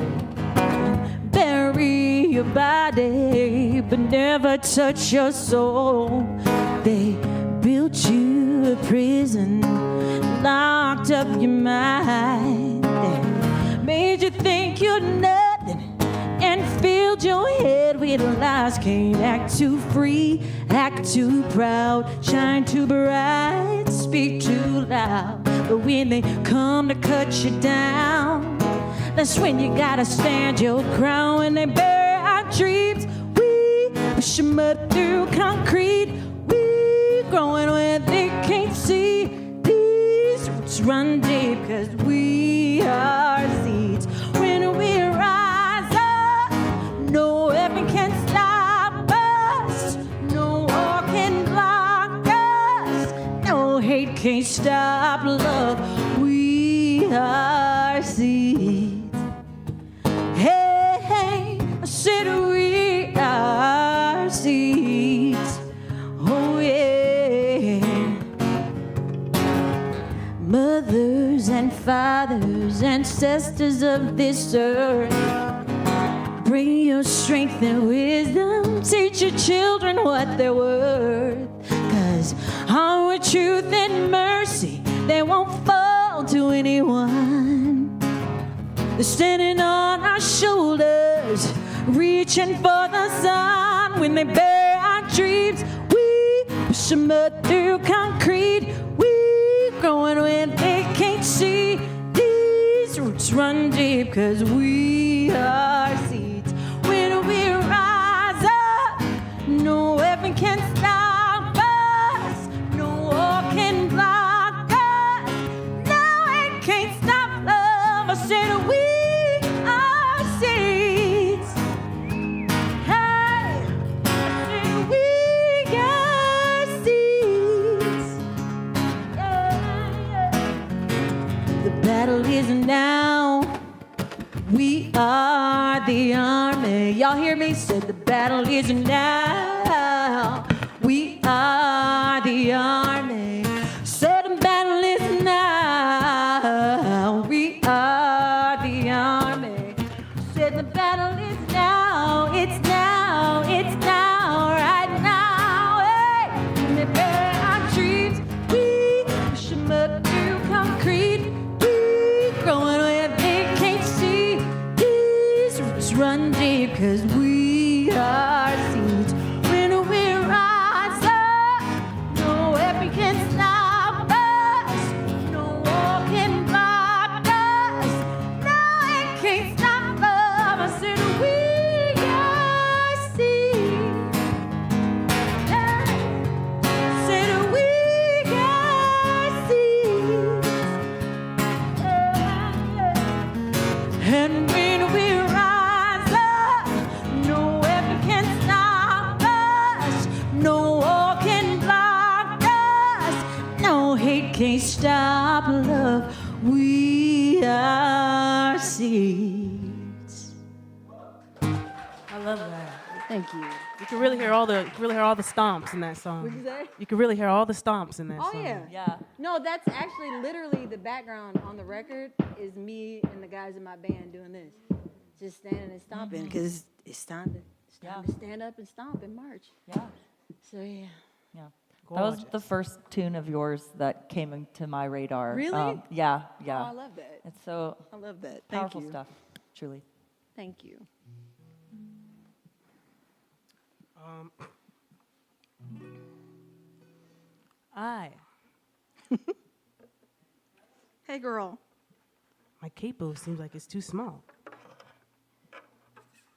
Speaker 4: Bury your body, but never touch your soul. They built you a prison, locked up your mind. They made you think you're nothing and filled your head with lies. Can't act too free, act too proud, shine too bright, speak too loud. But when they come to cut you down, that's when you gotta stand your ground. When they bury our dreams, we push them up through concrete. We growing where they can't see. These roots run deep, 'cause we are seeds. When we rise up, no weapon can stop us. No war can block us. No hate can't stop love. We are seeds. Hey, hey, I said we are seeds. Oh yeah. Mothers and fathers, ancestors of this earth, bring your strength and wisdom. Teach your children what they're worth. 'Cause on with truth and mercy, they won't fall to anyone. They're standing on our shoulders, reaching for the sun. When they bury our dreams, we push them up through concrete. We growing when they can't see. These roots run deep, 'cause we are seeds. When we rise up, no weapon can stop us. No war can block us. No, it can't stop love. I said we are seeds. Hey, I said we are seeds. Yeah, yeah. The battle is now. We are the army. Y'all hear me? Said the battle is now. We are the army. Said the battle is now. We are the army. Said the battle is now. It's now. It's now. Right now. Hey, when they bury our dreams, we push them up through concrete. We growing where they can't see. These roots run deep, 'cause we are seeds. When we rise up, no weapon can stop us. No war can block us. No, it can't stop love. I said we are seeds. Yeah. Said we are seeds. Yeah. And when we rise up, no weapon can stop us. No war can block us. No hate can't stop love. We are seeds.
Speaker 5: I love that.
Speaker 4: Thank you.
Speaker 5: You can really hear all the stomps in that song.
Speaker 4: What'd you say?
Speaker 5: You can really hear all the stomps in that
Speaker 4: Oh
Speaker 5: song.
Speaker 4: yeah.
Speaker 2: Yeah.
Speaker 4: No, that's actually literally the background on the record is me and the guys in my band doing this, just standing and stomping, because it's time to stand up and stomp in March.
Speaker 2: Yeah.
Speaker 4: So yeah.
Speaker 2: Yeah. That was
Speaker 5: Gorgeous.
Speaker 2: the first tune of yours that came into my radar.
Speaker 4: Really?
Speaker 2: Yeah,
Speaker 4: Oh,
Speaker 2: yeah.
Speaker 4: I love that.
Speaker 2: It's so
Speaker 4: I love that. Thank
Speaker 2: powerful
Speaker 4: you.
Speaker 2: stuff, truly.
Speaker 4: Thank you. Hey, girl.
Speaker 5: My capo seems like it's too small.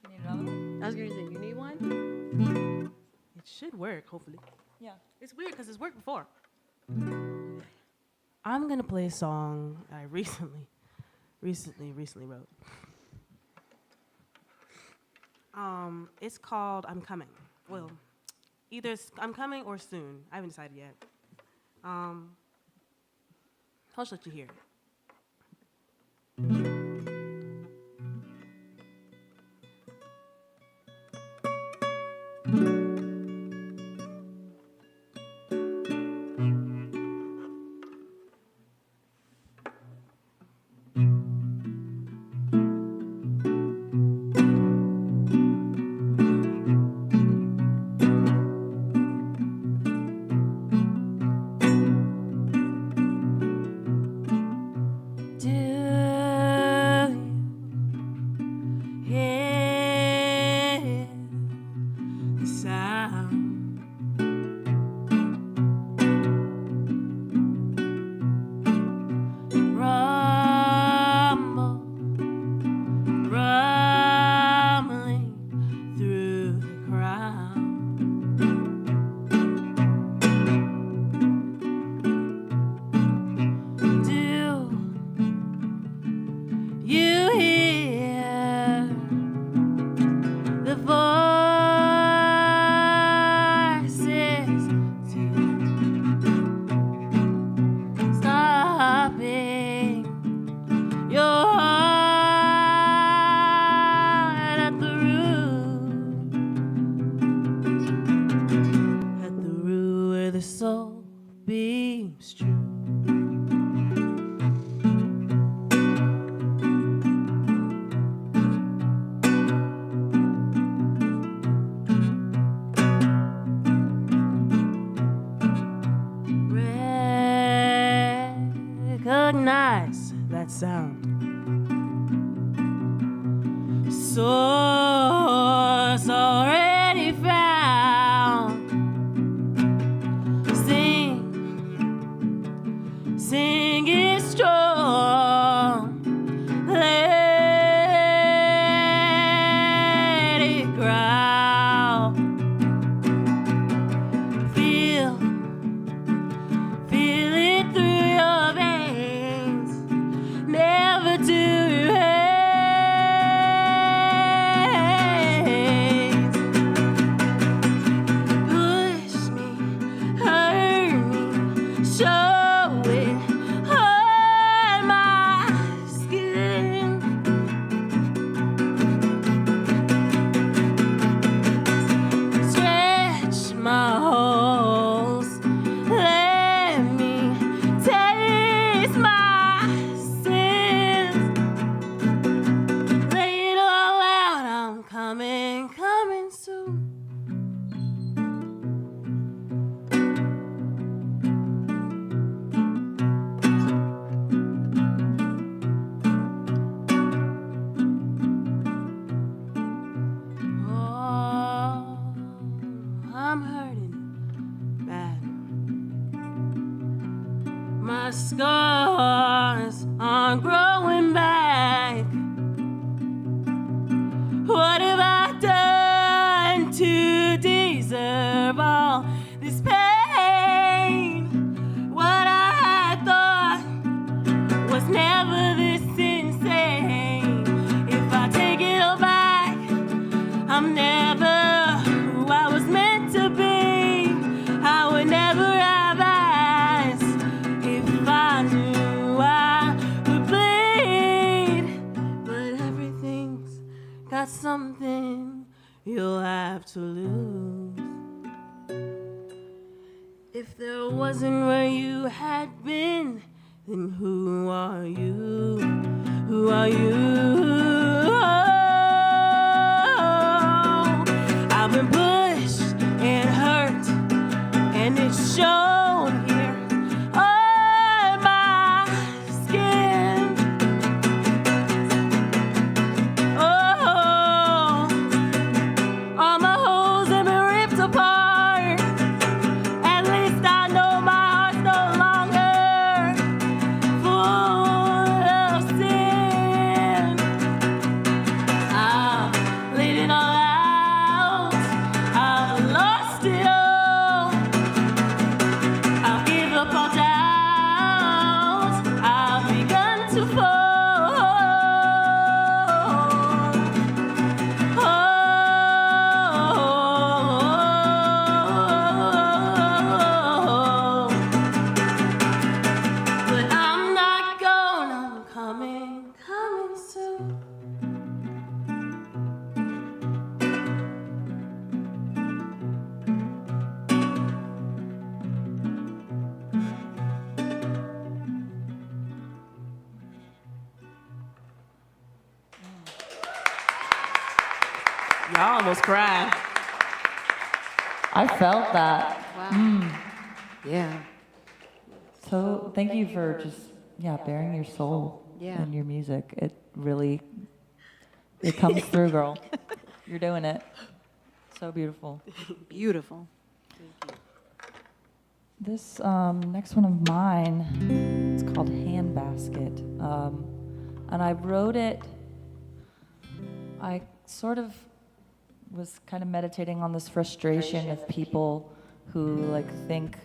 Speaker 2: You need another one?
Speaker 4: I was gonna say, you need one?
Speaker 5: It should work, hopefully.
Speaker 2: Yeah.
Speaker 5: It's weird because it's worked before. I'm gonna play a song I recently wrote. It's called "I'm Coming." Well, either I'm coming or soon. I haven't decided yet. I'll just let you hear it. Recognize that sound. Source already found. Sing it strong. Let it growl. Feel it through your veins. Never to erase. Push me, hurt me, show it on my skin. Stretch my holes. Let me taste my sins. Lay it all out. I'm coming soon. Oh, I'm hurting bad. My scars aren't growing back. What have I done to deserve all this pain? What I thought was never this insane. If I take it all back, I'm never who I was meant to be. I would never have asked if I knew I would bleed. But everything's got something you'll have to lose. If there wasn't where you had been, then who are you? Who are you? I've been pushed and hurt, and it's shown here on my skin. Oh, all my holes have been ripped apart. At least I know my heart's no longer full of sin. Y'all almost cried.
Speaker 2: I felt that.
Speaker 1: Wow. Yeah.
Speaker 2: So thank you for just, bearing your soul
Speaker 1: Yeah.
Speaker 2: in your music. It really, it comes through, girl. You're doing it. So beautiful.
Speaker 1: Beautiful.
Speaker 2: This next one of mine, it's called Handbasket. And I wrote it, I sort of was kind of meditating on this frustration of people who like think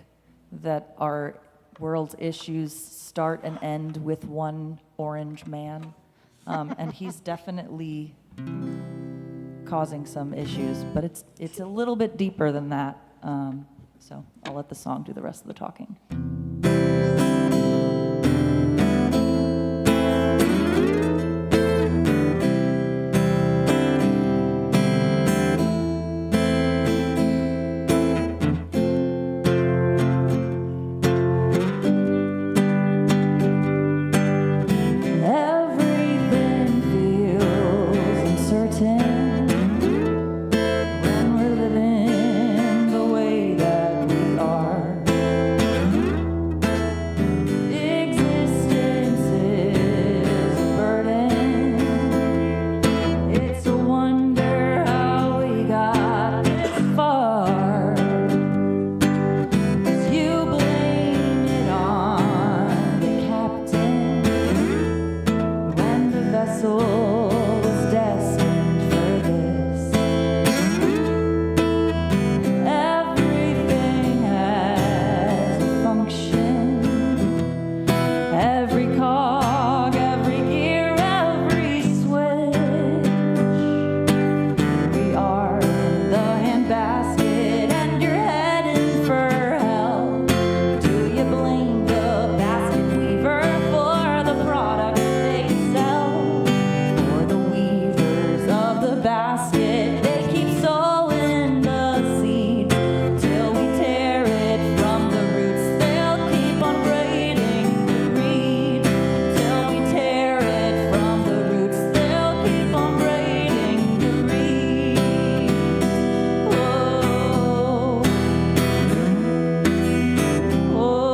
Speaker 2: that our world's issues start and end with one orange man. And he's definitely causing some issues, but it's a little bit deeper than that. So I'll let the song do the rest of the talking. Everything feels uncertain when we're living the way that we are. Existence is a burden. It's a wonder how we got this far. 'Cause you blame it on the captain when the vessel was destined for this. Everything has a function. Every cog, every gear, every switch. We are in the handbasket and you're heading for hell. Do you blame the basket weaver for the products they sell? For the weavers of the basket, they keep sowing the seed till we tear it from the roots. They'll keep on braiding the reed till we tear it from the roots. They'll keep on braiding the reed. Oh,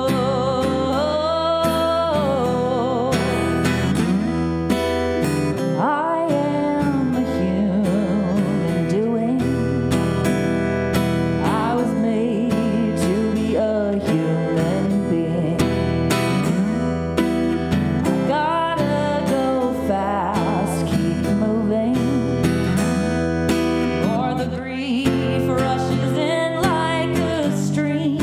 Speaker 2: I am a human doing. I was made to be a human being. I gotta go fast, keep moving, or the grief rushes in like a stream.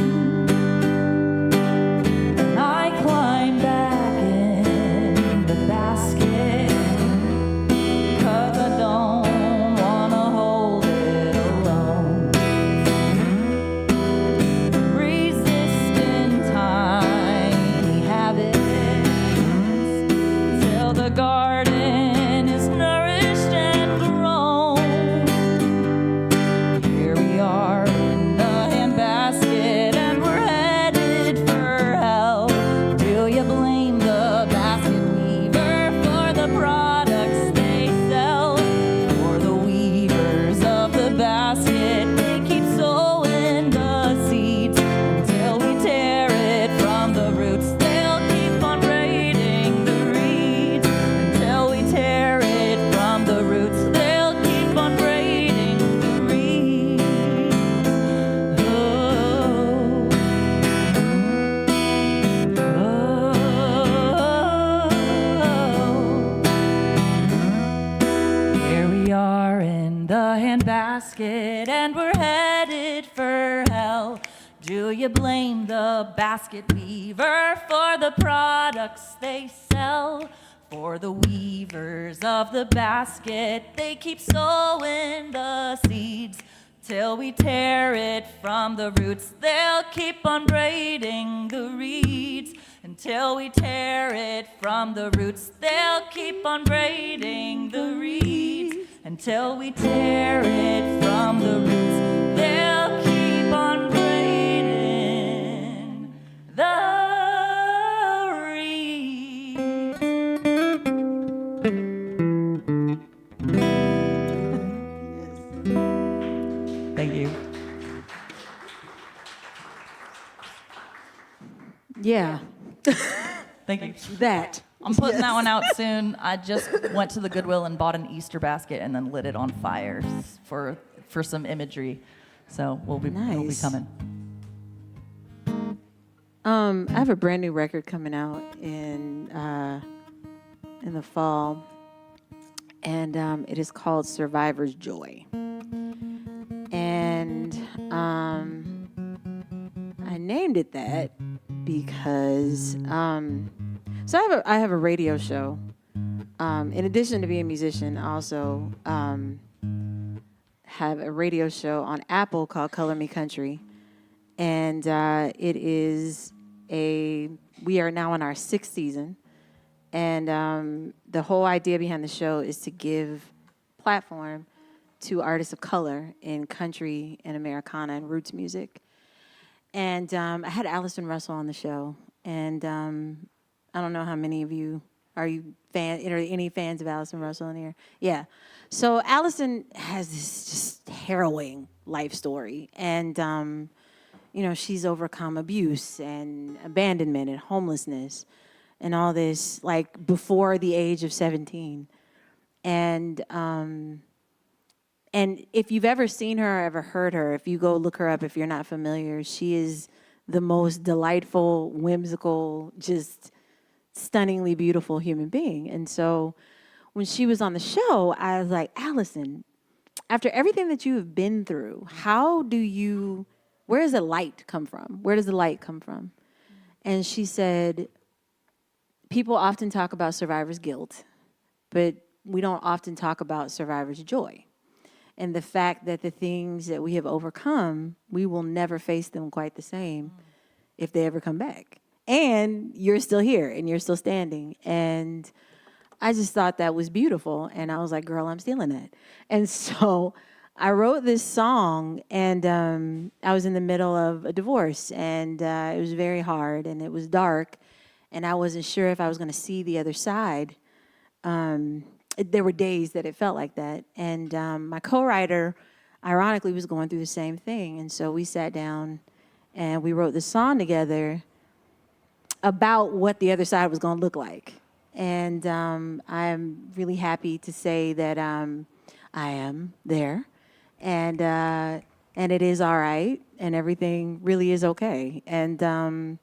Speaker 2: I climb back in the basket, 'cause I don't wanna hold it alone. Resisting tiny habits till the garden is nourished and grown. Here we are in the handbasket and we're headed for hell. Do you blame the basket weaver for the products they sell? For the weavers of the basket, they keep sowing the seeds until we tear it from the roots. They'll keep on braiding the reeds until we tear it from the roots. They'll keep on braiding the reeds. Here we are in the handbasket and we're headed for hell. Do you blame the basket weaver for the products they sell? For the weavers of the basket, they keep sowing the seeds till we tear it from the roots. They'll keep on braiding the reeds until we tear it from the roots. They'll keep on braiding the reeds until we tear it from the roots. They'll keep on braiding the reeds. Thank you.
Speaker 4: That.
Speaker 2: I'm putting that one out soon. I just went to the Goodwill and bought an Easter basket and then lit it on fire for some imagery. So we'll be
Speaker 4: Nice.
Speaker 2: coming.
Speaker 4: I have a brand new record coming out in the fall, and it is called Survivor's Joy. And I named it that because so I have a radio show. In addition to being a musician, I also have a radio show on Apple called Color Me Country. And it is we are now in our 6th season. And the whole idea behind the show is to give platform to artists of color in country and Americana and roots music. And I had Allison Russell on the show. And I don't know how many of you, are any fans of Allison Russell in here? Yeah. So Allison has this just harrowing life story. And she's overcome abuse and abandonment and homelessness and all this, like, before the age of 17. And if you've ever seen her or ever heard her, if you go look her up, if you're not familiar, she is the most delightful, whimsical, just stunningly beautiful human being. And so when she was on the show, I was like, Allison, after everything that you have been through, where does the light come from? Where does the light come from? And she said, people often talk about survivor's guilt, but we don't often talk about survivor's joy. And the fact that the things that we have overcome, we will never face them quite the same if they ever come back. And you're still here and you're still standing. And I just thought that was beautiful. And I was like, girl, I'm stealing that. And so I wrote this song, and I was in the middle of a divorce, and it was very hard, and it was dark, and I wasn't sure if I was going to see the other side. There were days that it felt like that, and my co-writer, ironically, was going through the same thing, and so we sat down, and we wrote this song together about what the other side was going to look like. And I'm really happy to say that I am there. And it is all right, and everything really is okay. And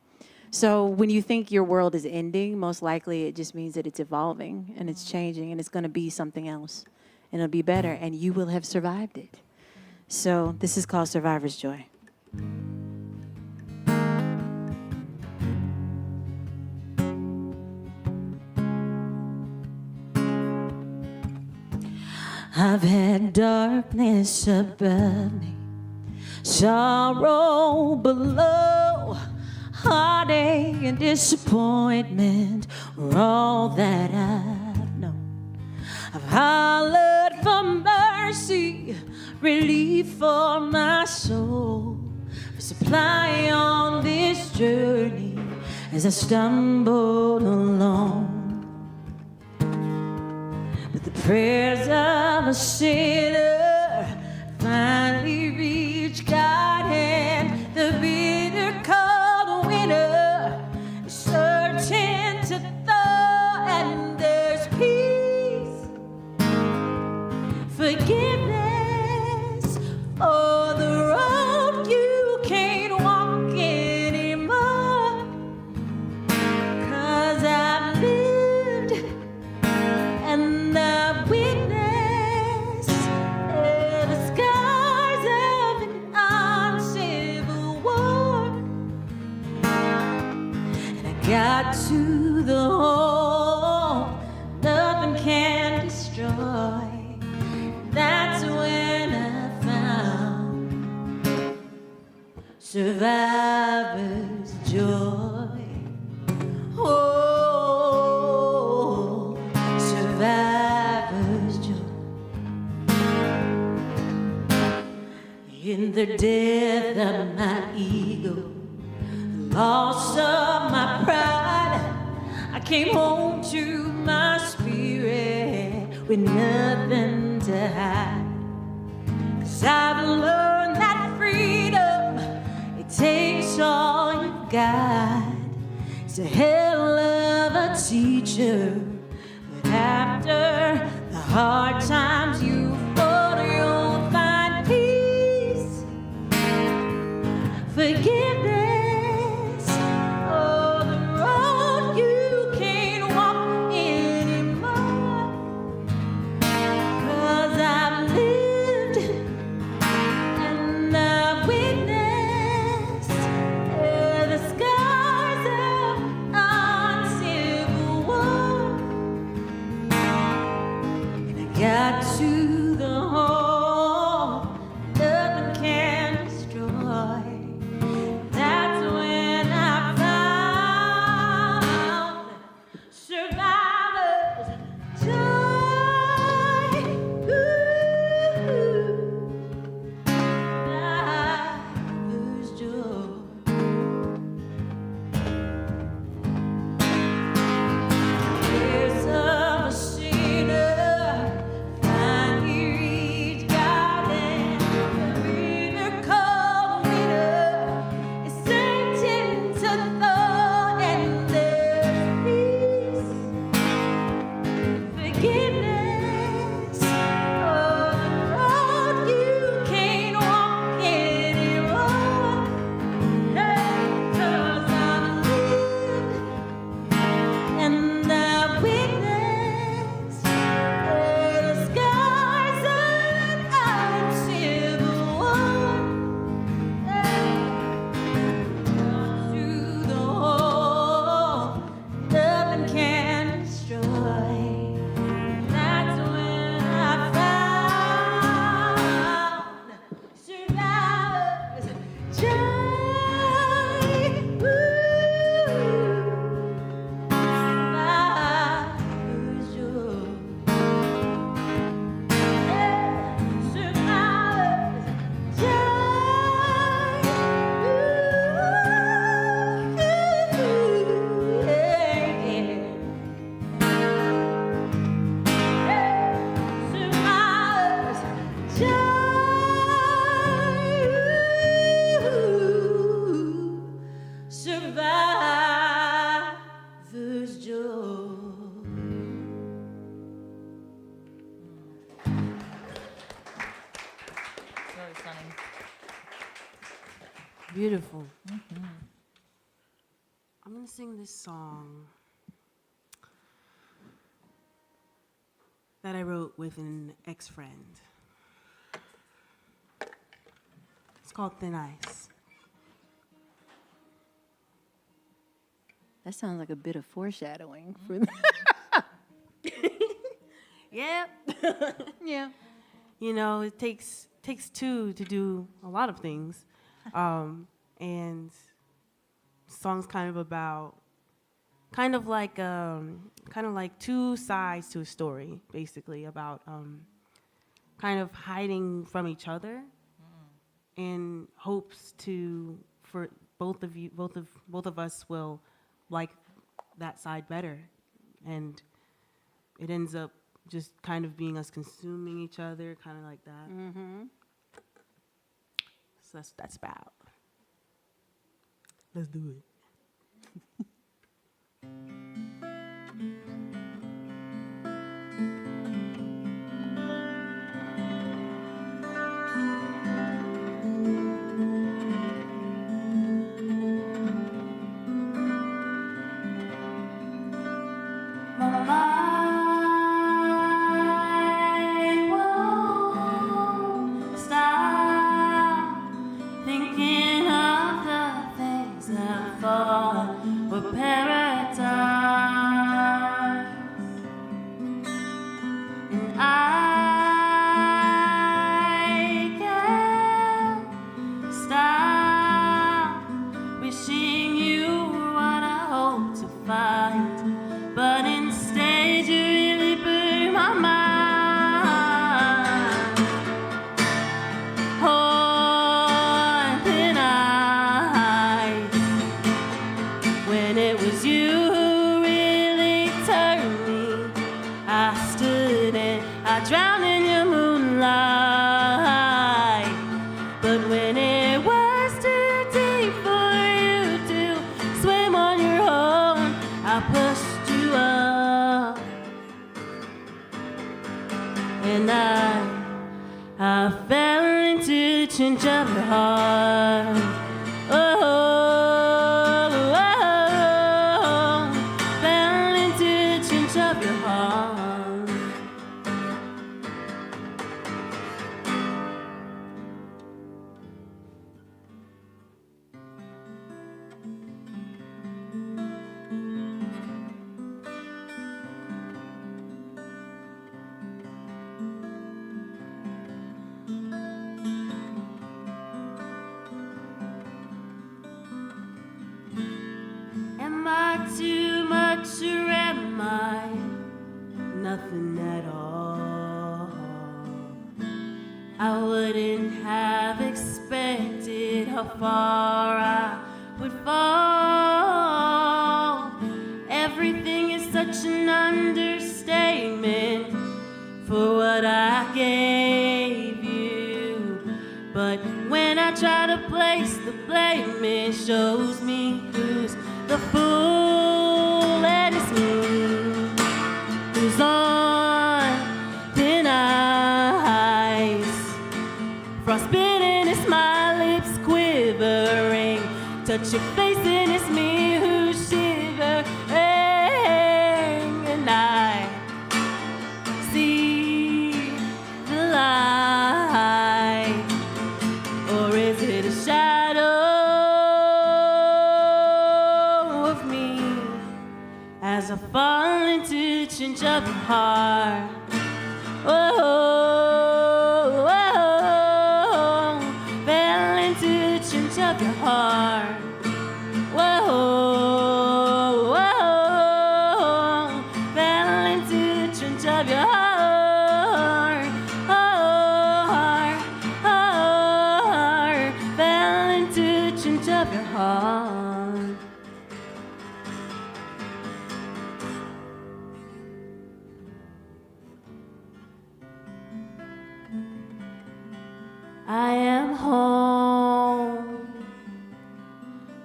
Speaker 4: so when you think your world is ending, most likely it just means that it's evolving, and it's changing, and it's going to be something else, and it'll be better, and you will have survived it. So this is called Survivor's Joy.
Speaker 1: I've had darkness above me, sorrow below, heartache and disappointment were all that I've known. I've hollered for mercy, relief for my soul, for supply on this journey as I stumble along. Prayers of a sinner finally reach God, and the bitter cold winter is certain to thaw, and there's peace, forgiveness for the road you can't walk anymore. 'Cause I've lived and I've witnessed the scars of an uncivil war, and I got to the hole nothing can destroy. That's when I found survivor's joy. Oh, survivor's joy. In the death of my ego, the loss of my pride, I came home to my spirit with nothing to hide. 'Cause I've learned that freedom, it takes all you've got. It's a hell of
Speaker 4: of a teacher. But after the hard times you fought, you'll find peace, forgiveness. Oh, the road you can't walk anymore. 'Cause I've lived and I've witnessed the scars of our civil war. And I got to the hall nothing can destroy. That's when I found survivor's joy. Survivor's joy. Tears of a sinner finally reach God, and the river called winter is certain to thaw, and there's peace, forgiveness. Oh, the road you can't walk anymore. 'Cause I've lived and the witness the scars of our civil war. Through the hole, nothing can destroy. That's when I found survivor's joy. Survivor's joy. Survivor's Survivor's joy.
Speaker 2: Really stunning.
Speaker 5: Beautiful. I'm gonna sing this song that I wrote with an ex-friend. It's called Thin Ice.
Speaker 1: That sounds like a bit of foreshadowing for
Speaker 5: Yep.
Speaker 1: yeah.
Speaker 5: You know, it takes two to do a lot of things, and song's kind of about, kind of like two sides to a story, basically about kind of hiding from each other, in hopes for both of us will like that side better, and it ends up just kind of being us consuming each other, kind of like that. So that's about. Let's do it.
Speaker 6: Thinking of the things that thought were paradise, and I can't stop wishing you were what I hope to find, but instead you really blew my mind. When it was you who really turned me, I stood and I drowned in your moonlight. But when it was too deep for you to swim on your own, I pushed and I fell into change of your heart. Oh, oh, oh, fell into change of your heart. Am I too much or am I nothing at all? I wouldn't have expected how far I would fall. Everything is such an understatement for what I gave you. But when I try to place the blame, it shows me who's the fool, and it's me who's on thin ice. Frostbitten, it's my lips quivering. Touch your face and it's me who's shivering. And I see the light, or is it a shadow of me as I fall into change of your heart? Oh, oh, oh, fell into change of your heart. Whoa, whoa, fell into change of your heart. Heart, heart, fell into change of your heart. I am home.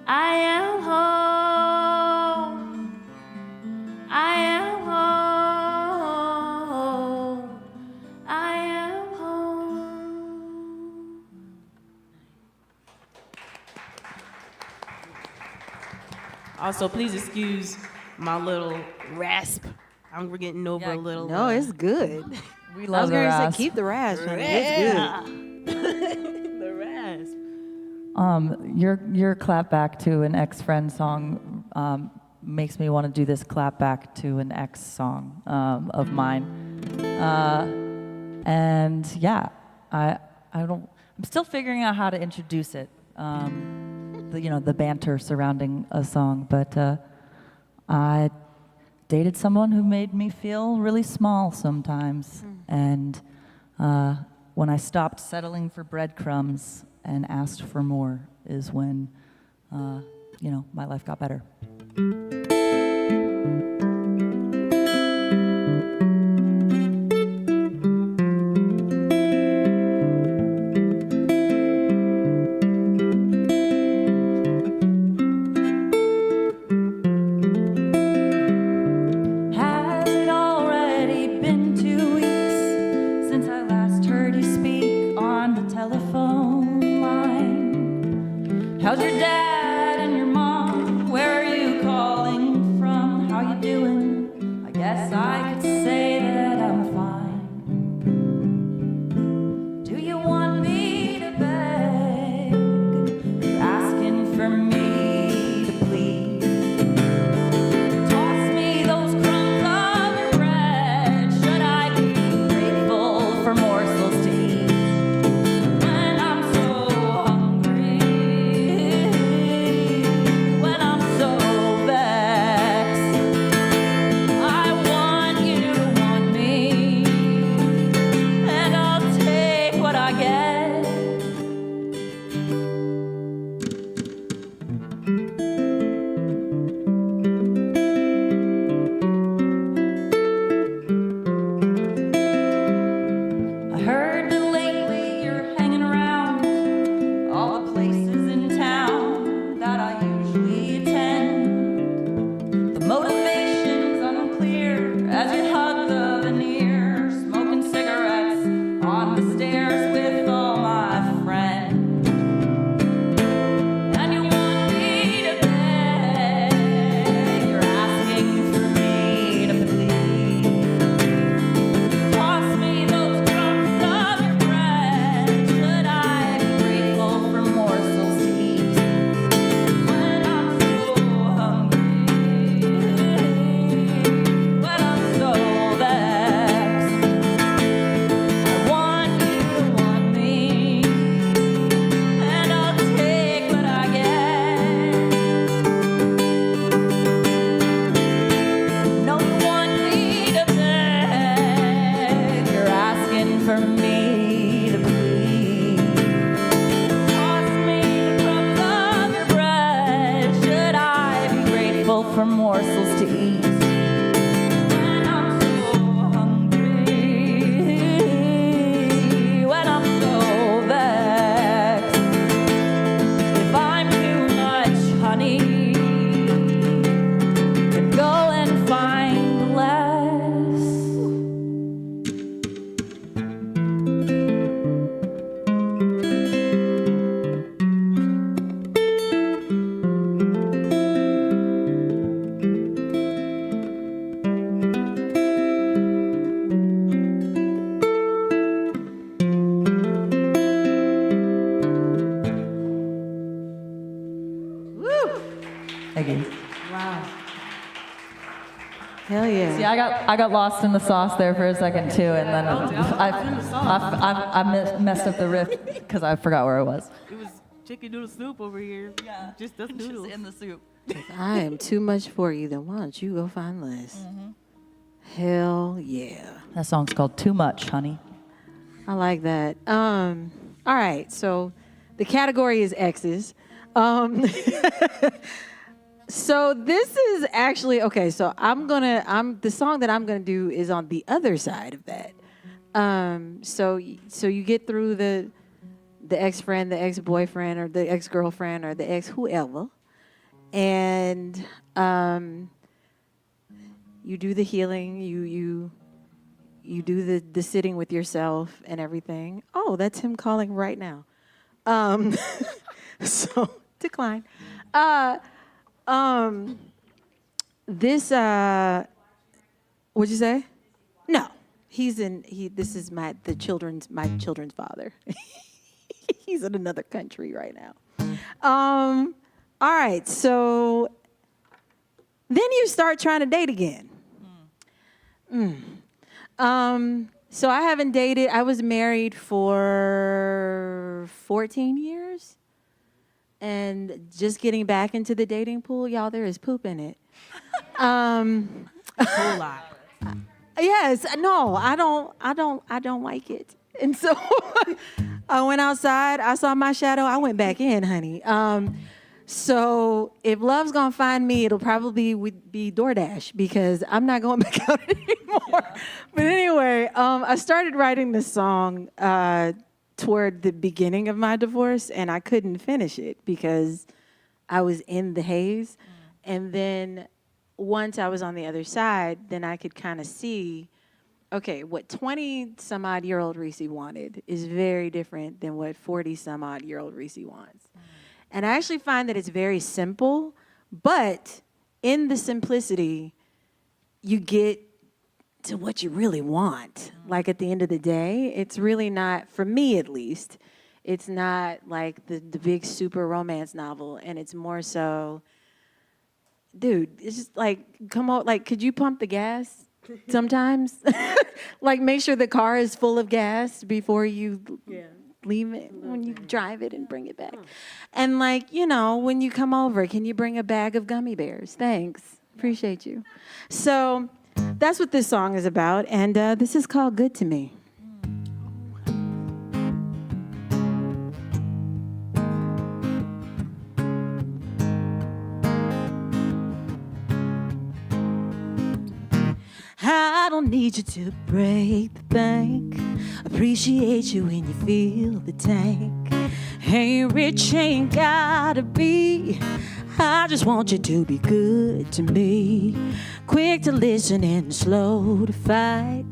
Speaker 6: I am home. I am home. I am home.
Speaker 5: Also, please excuse my little rasp. I'm getting over a little.
Speaker 4: No, it's good.
Speaker 2: We
Speaker 4: I
Speaker 2: love
Speaker 4: was
Speaker 2: the
Speaker 4: going to
Speaker 2: rasp.
Speaker 4: say, keep the rasp, honey. It's good.
Speaker 5: the rasp.
Speaker 2: Your clap back to an ex-friend song makes me want to do this clap back to an ex song of mine. And yeah, I'm still figuring out how to introduce it. The banter surrounding a song, but I dated someone who made me feel really small sometimes, and when I stopped settling for breadcrumbs and asked for more is when my life got better. Has it already been 2 weeks since I last heard you speak on the telephone line? How's your dad and your mom? Where are you calling from? How you doing? I guess I could say that I'm fine. Do you want me to beg? You're asking for me to plead. Toss me those crumbs of your bread. Should I be grateful for morsels to eat when I'm so hungry? When I'm so vexed, I want you
Speaker 4: Hell yeah.
Speaker 2: See, I got lost in the sauce there for a second too, and then I messed up the riff because I forgot where I was.
Speaker 5: It was chicken noodle soup over here.
Speaker 2: Yeah,
Speaker 5: Just the noodles.
Speaker 2: in the soup.
Speaker 4: I am too much for you. Then why don't you go find Les? Hell yeah.
Speaker 2: That song's called "Too Much," honey.
Speaker 4: I like that. All right, so the category is X's. So this is actually okay. So the song that I'm gonna do is on the other side of that. So you get through the ex-friend, the ex-boyfriend, or the ex-girlfriend, or the ex whoever, and you do the healing. You do the sitting with yourself and everything. Oh, that's him calling right now. So decline. This what'd you say? No. This is my children's father. He's in another country right now. All right, so then you start trying to date again. So I haven't dated. I was married for 14 years. And just getting back into the dating pool, y'all, there is poop in it.
Speaker 5: A whole lot.
Speaker 4: Yes, no, I don't like it. And so I went outside, I saw my shadow, I went back in, honey. So if love's gonna find me, it'll probably be DoorDash because I'm not going back out anymore. But anyway, I started writing this song toward the beginning of my divorce, and I couldn't finish it because I was in the haze. And then once I was on the other side, then I could kind of see, okay, what 20-some-odd-year-old Reese wanted is very different than what 40-some-odd-year-old Reese wants. And I actually find that it's very simple, but in the simplicity, you get to what you really want. Like at the end of the day, it's really not, for me at least, it's not like the big super romance novel, and it's more so, dude, it's just like, come on, like, could you pump the gas sometimes? Like, make sure the car is full of gas before you leave it, when you drive it and bring it back. And like, when you come over, can you bring a bag of gummy bears? Thanks, appreciate you. So that's what this song is about, and this is called Good to Me. I don't need you to break the bank. Appreciate you when you feel the tank. Ain't rich, ain't gotta be. I just want you to be good to me. Quick to listen and slow to fight.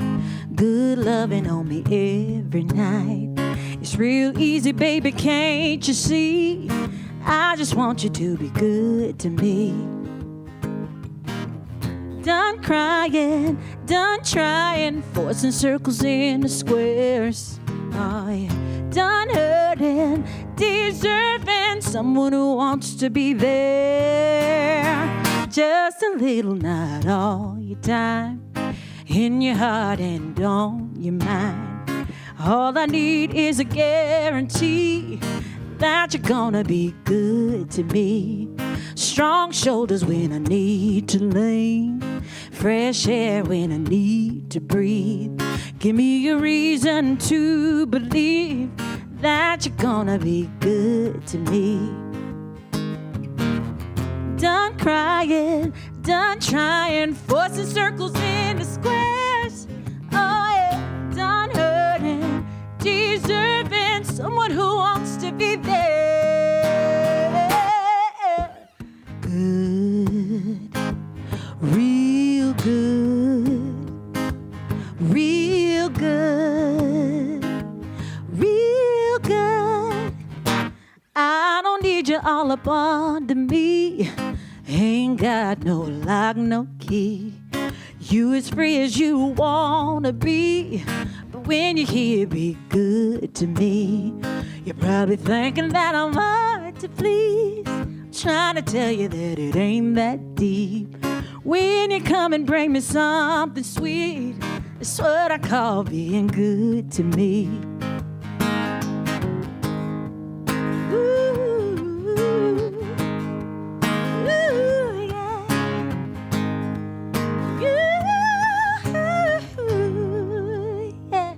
Speaker 4: Good loving on me every night. It's real easy, baby, can't you see? I just want you to be good to me. Done crying, done trying, forcing circles into squares. Oh yeah, done hurting, deserving someone who wants to be there. Just a little, not all your time, in your heart and on your mind. All I need is a guarantee that you're gonna be good to me. Strong shoulders when I need to lean, fresh air when I need to breathe. Give me a reason to believe that you're gonna be good to me. Done crying, done trying, forcing circles into squares. Oh yeah, done hurting, deserving someone who wants to be there. Good, real good, real good, real good. I don't need you all up under me. Ain't got no lock, no key. You as free as you wanna be. But when you're here, be good to me. You're probably thinking that I'm hard to please. Trying to tell you that it ain't that deep. When you come and bring me something sweet, it's what I call being good to me. Ooh, ooh, yeah. Ooh, yeah.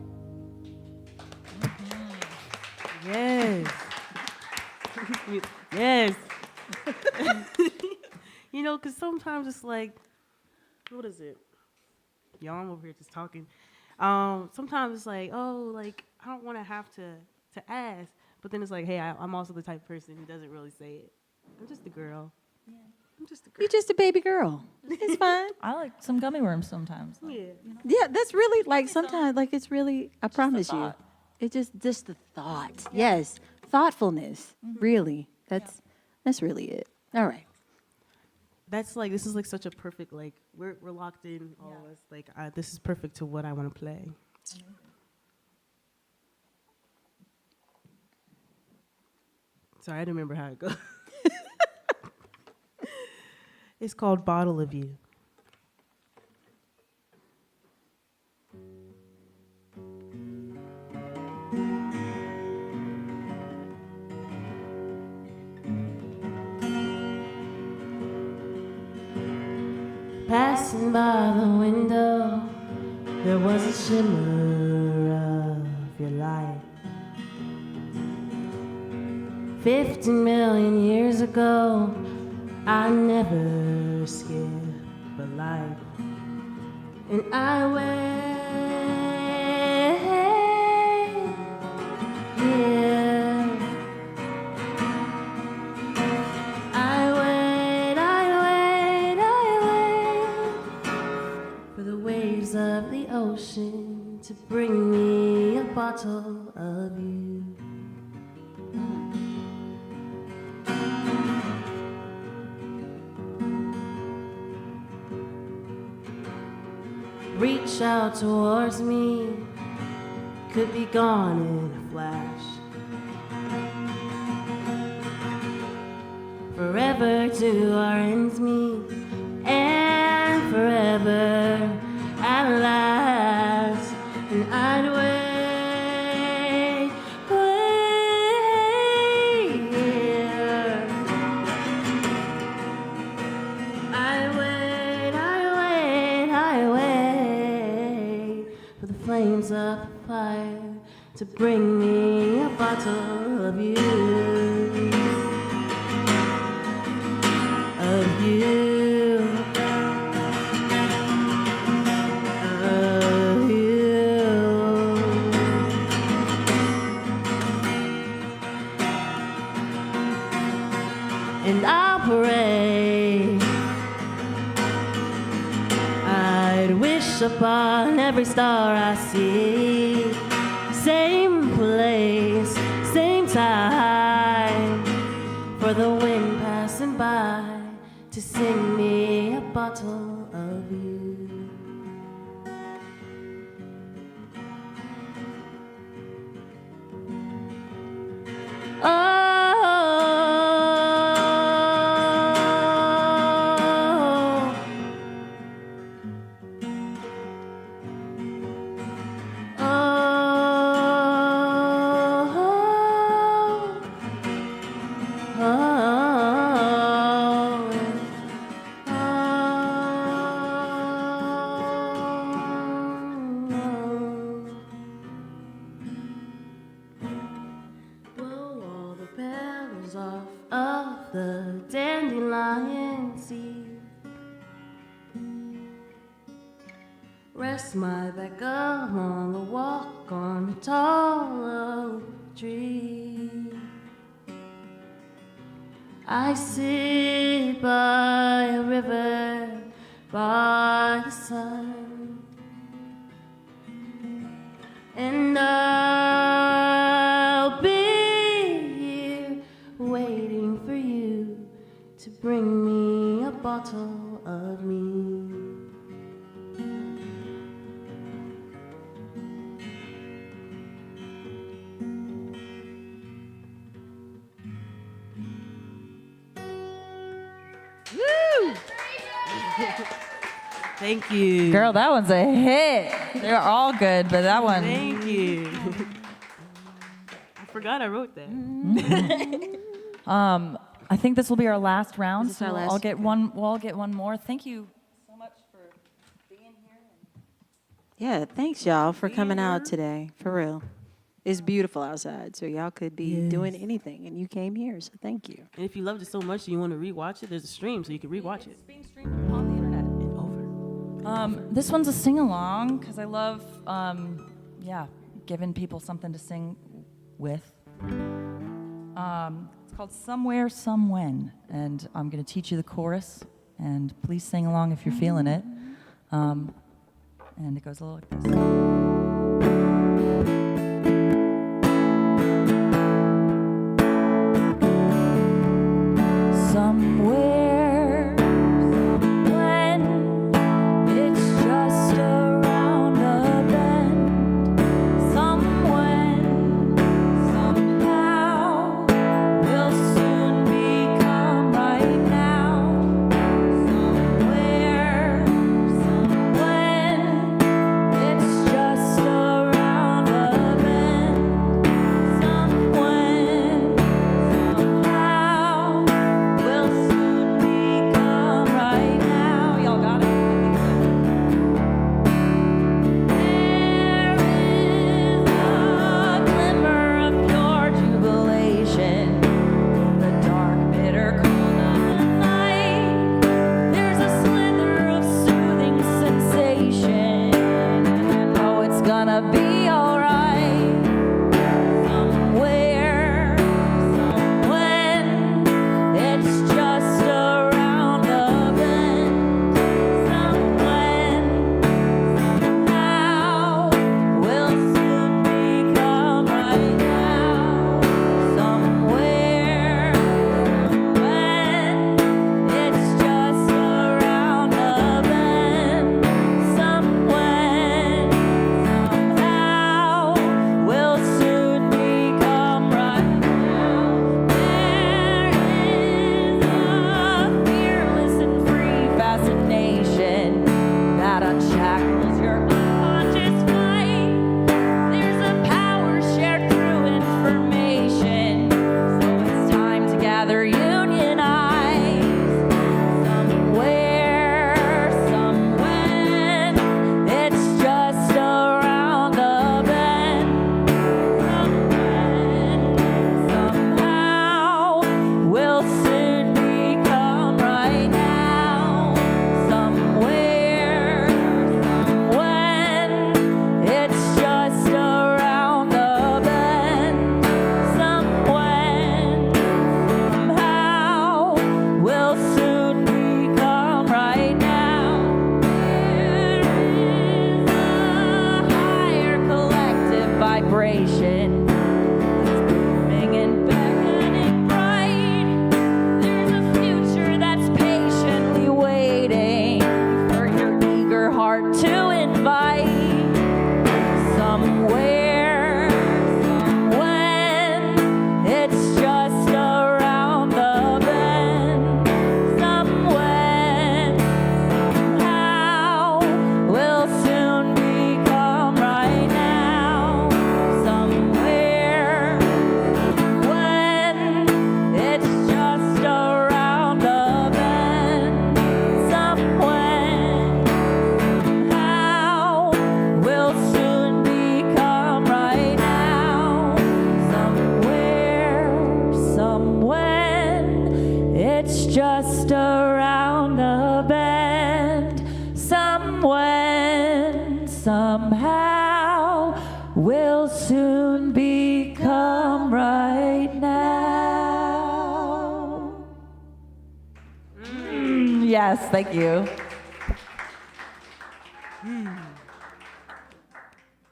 Speaker 5: Yes. Yes. You know, because sometimes it's like, what is it? Y'all, I'm over here just talking. Sometimes it's like, oh, like, I don't want to have to ask. But then it's like, hey, I'm also the type of person who doesn't really say it. I'm just a girl. Yeah. I'm just a girl.
Speaker 4: You're just a baby girl. It's fine.
Speaker 2: I like some gummy worms sometimes.
Speaker 5: Yeah.
Speaker 4: Yeah, that's really like sometimes like it's really. I promise you, it's just the thought. Yes, thoughtfulness. Really, that's really it. All right.
Speaker 5: That's like, this is like such a perfect, like, we're locked in, all of us. Like, this is perfect to what I want to play. Sorry, I don't remember how it goes. It's called Bottle of You.
Speaker 6: Passing by the window, there was a shimmer of your light. 15 million years ago, I never skipped a light. And I wait here. I wait for the waves of the ocean to bring me a bottle of you. Reach out towards me, could be gone in a flash. Forever to our ends meet, and forever at last. And I'd wait here. I wait for the flames of fire to bring me a bottle of you. Of you. Of you. And I'll pray, I'd wish upon every star I see. Same place, same time, for the wind passing by to sing me a bottle of you. Blow all the petals off of the dandelion seed. Rest my back along the walk on the tall oak tree. I sit by a river, by the sun, and I'll be here waiting for you to bring me a bottle of me.
Speaker 4: Woo!
Speaker 5: Thank you.
Speaker 2: Girl, that one's a hit. They're all good, but that one.
Speaker 5: Thank you. I forgot I wrote that.
Speaker 2: I think this will be our last round.
Speaker 4: This is our
Speaker 2: So
Speaker 4: last-
Speaker 2: I'll get one. We'll all get one more. Thank you so much for being here.
Speaker 4: Yeah, thanks y'all for coming out today. For real. It's beautiful outside, so y'all could be doing anything, and you came here, so thank you.
Speaker 5: And if you loved it so much and you want to rewatch it, there's a stream so you can rewatch it.
Speaker 2: It's being streamed on the internet.
Speaker 5: And over.
Speaker 2: This one's a sing along because I love, giving people something to sing with. It's called Somewhere, Somewhen, and I'm going to teach you the chorus, and please sing along if you're feeling it. And it goes a little like this. Somewhere, somewhen, it's just around the bend. Somewhen, somehow, will soon become right now. Somewhere, somewhen, it's just around the bend. Somewhen, somehow, will soon become right now. Y'all got it? There is a glimmer of pure jubilation in the dark, bitter cold of the night. There's a slither of soothing sensation, and I know it's gonna be alright. Somewhere, somewhen, it's just around the bend. Somewhen, somehow, will soon become right now. Somewhere, somewhen, it's just around the bend. Somewhen, somehow, will soon become right now. There is a fearless and free fascination that unshackles your unconscious flight. There's a power shared through information, so it's time to gather unionize. Somewhere, somewhen, it's just around the bend. Somewhen, somehow, will soon become right now. Somewhere, somewhen, it's just around the bend. Somewhen, somehow, will soon become right now. There is a higher collective vibration that's booming and beckoning bright. There's a future that's patiently waiting for your eager heart to invite. Somewhere, somewhen, it's just around the bend. Somewhen, somehow, will soon become right now. Somewhere, when it's just around the bend. Somewhen, somehow, will soon become right now. Somewhere, somewhen, it's just around the bend. Somewhen, somehow, will soon become right now. Yes, thank you.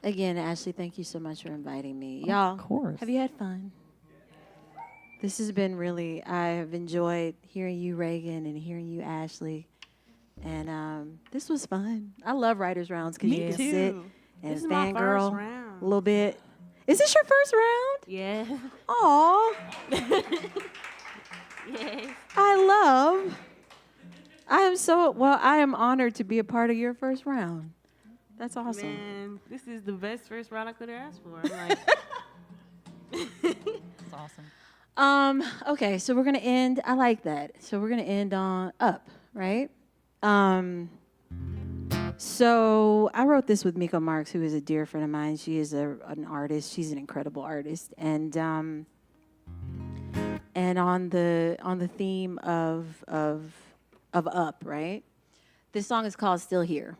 Speaker 4: Again, Ashley, thank you so much for inviting me. Y'all,
Speaker 2: course.
Speaker 4: have you had fun? This has been really, I have enjoyed hearing you, Reagan, and hearing you, Ashley. And this was fun. I love writers' rounds because you
Speaker 5: Me
Speaker 4: can
Speaker 5: too.
Speaker 4: sit and
Speaker 5: This is my first
Speaker 4: fangirl
Speaker 5: round.
Speaker 4: a little bit. Is this your first round?
Speaker 5: Yeah.
Speaker 4: Aw,
Speaker 5: Yes.
Speaker 4: I love I am honored to be a part of your first round. That's awesome.
Speaker 5: Man, this is the best first round I could have asked for. I'm like,
Speaker 2: That's awesome.
Speaker 4: Okay, so we're gonna end. I like that. So we're gonna end on Up, right? So I wrote this with Miko Marks, who is a dear friend of mine. She is an artist. She's an incredible artist, and on the theme of Up, right? This song is called Still Here,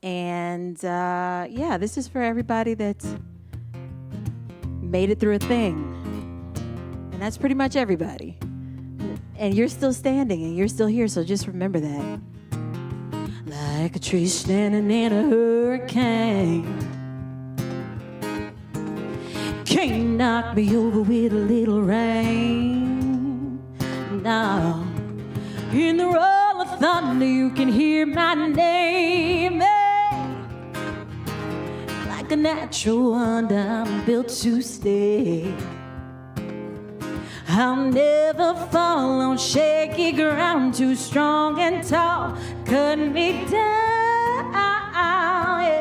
Speaker 4: and yeah, this is for everybody that's made it through a thing. And that's pretty much everybody. And you're still standing and you're still here, so just remember that. Like a tree standing in a hurricane, can't knock me over with a little rain. Now, in the roll of thunder, you can hear my name. Like a natural wonder, I'm built to stay. I'll never fall on shaky ground, too strong and tall, cut me down, yeah.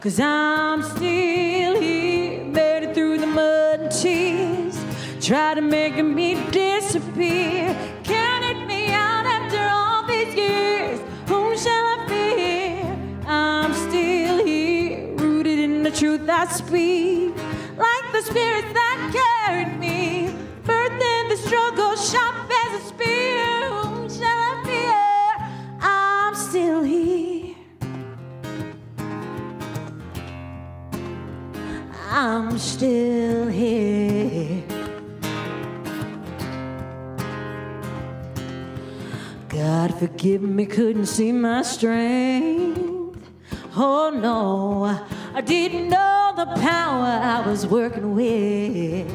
Speaker 4: 'Cause I'm still here, made it through the mud and tears, try to make me disappear, counted me out after all these years, whom shall I fear? I'm still here, rooted in the truth I speak, like the spirits that carried me, birthed in the struggle, sharp as a spear. Whom shall I fear? I'm still here. I'm still here. God forgive me, couldn't see my strength. Oh no, I didn't know the power I was working with.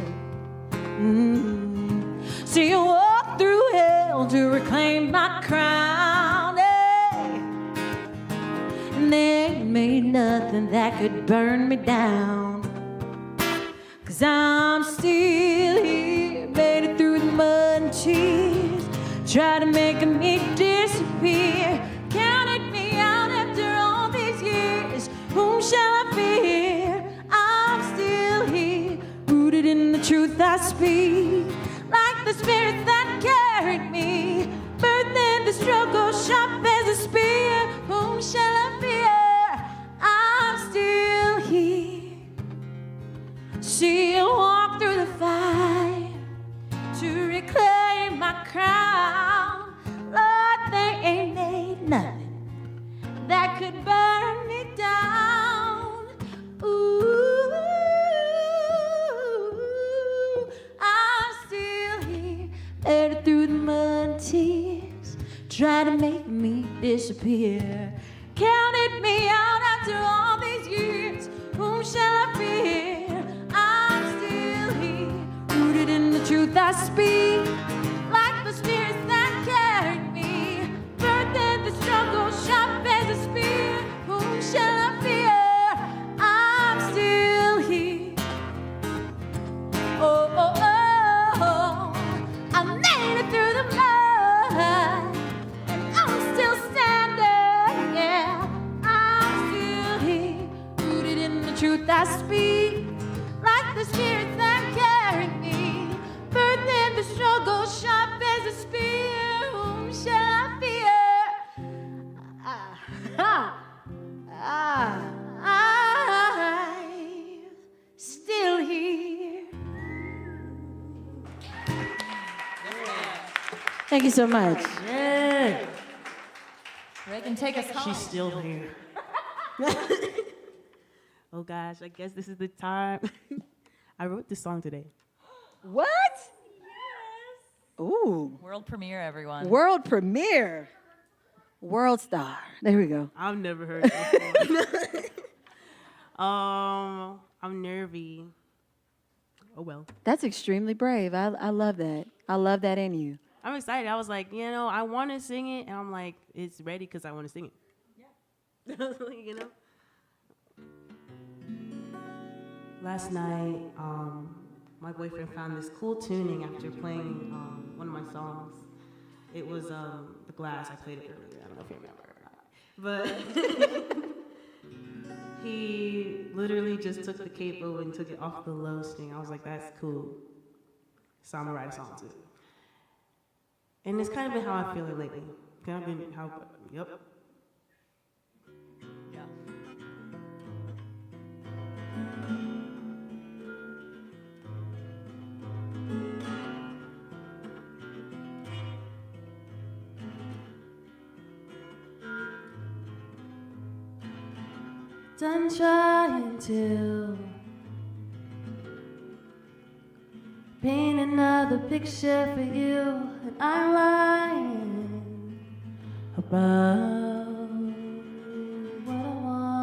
Speaker 4: See, I walked through hell to reclaim my crown, and there ain't nothing that could burn me down. 'Cause I'm still here, made it through the mud and tears, try to make me disappear, counted me out after all these years, whom shall I fear? I'm still here, rooted in the truth I speak, like the spirit that carried me, birthed in the struggle, sharp as a spear. Whom shall I fear? I'm still here. See, I walk through the fire to reclaim my crown. Lord, there ain't nothing that could burn me down. Ooh, I'm still here, made it through the mud and tears, try to make me disappear, counted me out after all these years. Whom shall I fear? I'm still here, rooted in the truth I speak, like the spirits that carried me, birthed in the struggle, sharp as a spear. Whom shall I fear? I'm still here. Oh, oh, oh, I made it through the mud, and I'm still standing, yeah. I'm still here, rooted in the truth I speak, like the spirits that carried me, birthed in the struggle, sharp as a spear. Whom shall I fear? I'm still here. Thank you so much.
Speaker 5: yeah,
Speaker 2: Reagan, take us home.
Speaker 5: she's still here. Oh gosh, I guess this is the time. I wrote this song today.
Speaker 4: What? Ooh.
Speaker 2: World premiere, everyone.
Speaker 4: World premiere. World star. There we go.
Speaker 5: I've never heard it before. I'm nervy. Oh well.
Speaker 4: That's extremely brave. I love that. I love that in you.
Speaker 5: I'm excited. I was like, I want to sing it, and I'm like, it's ready because I want to sing it. Yeah. Last night, my boyfriend found this cool tuning after playing one of my songs. It was the glass. I played it earlier. I don't know if you remember or not. But he literally just took the capo and took it off the low string. I was like, that's cool. So I'm gonna write a song too. And it's kind of been how I feel it lately. Kind of been how, yep.
Speaker 2: Yeah.
Speaker 6: Done trying to paint another picture for you, and I'm lying about what I want.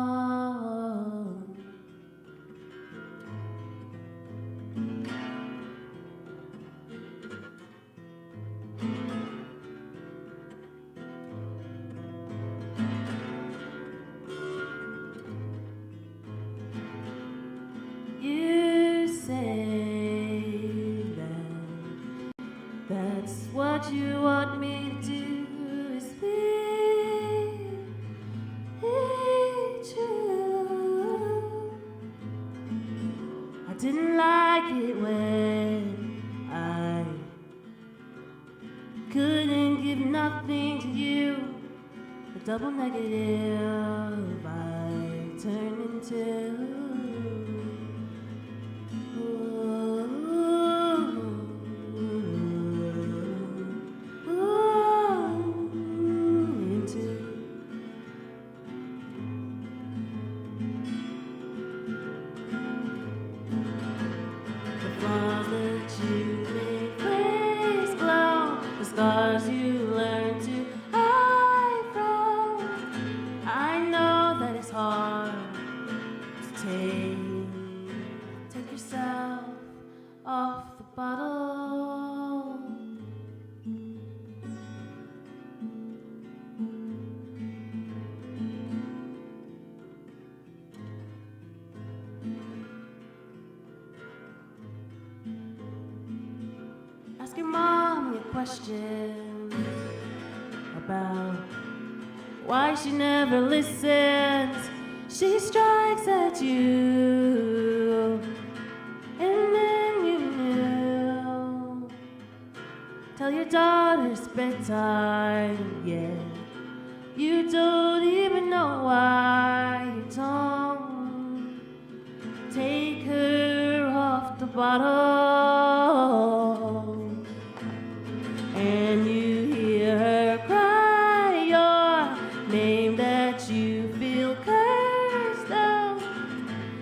Speaker 6: You say that's what you want me to do, is be true. I didn't like it when I couldn't give nothing to you. A double negative I turned into. Scars you learn to hide from. I know that it's hard to take yourself off the bottle. Ask your mom your questions about why she never listens. She strikes at you, and then you knew. Tell your daughter it's bedtime, yeah. You don't even know why you don't take her off the bottle. And you hear her cry your name that you feel cursed of.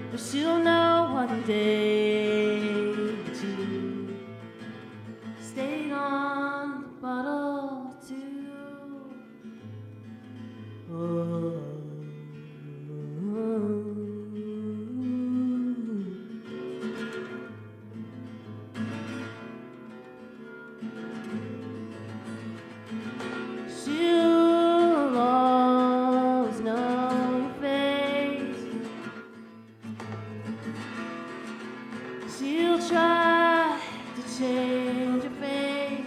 Speaker 6: But she'll know one day that you stayed on the bottle too. Oh. She'll always know your face. She'll try to change your fate,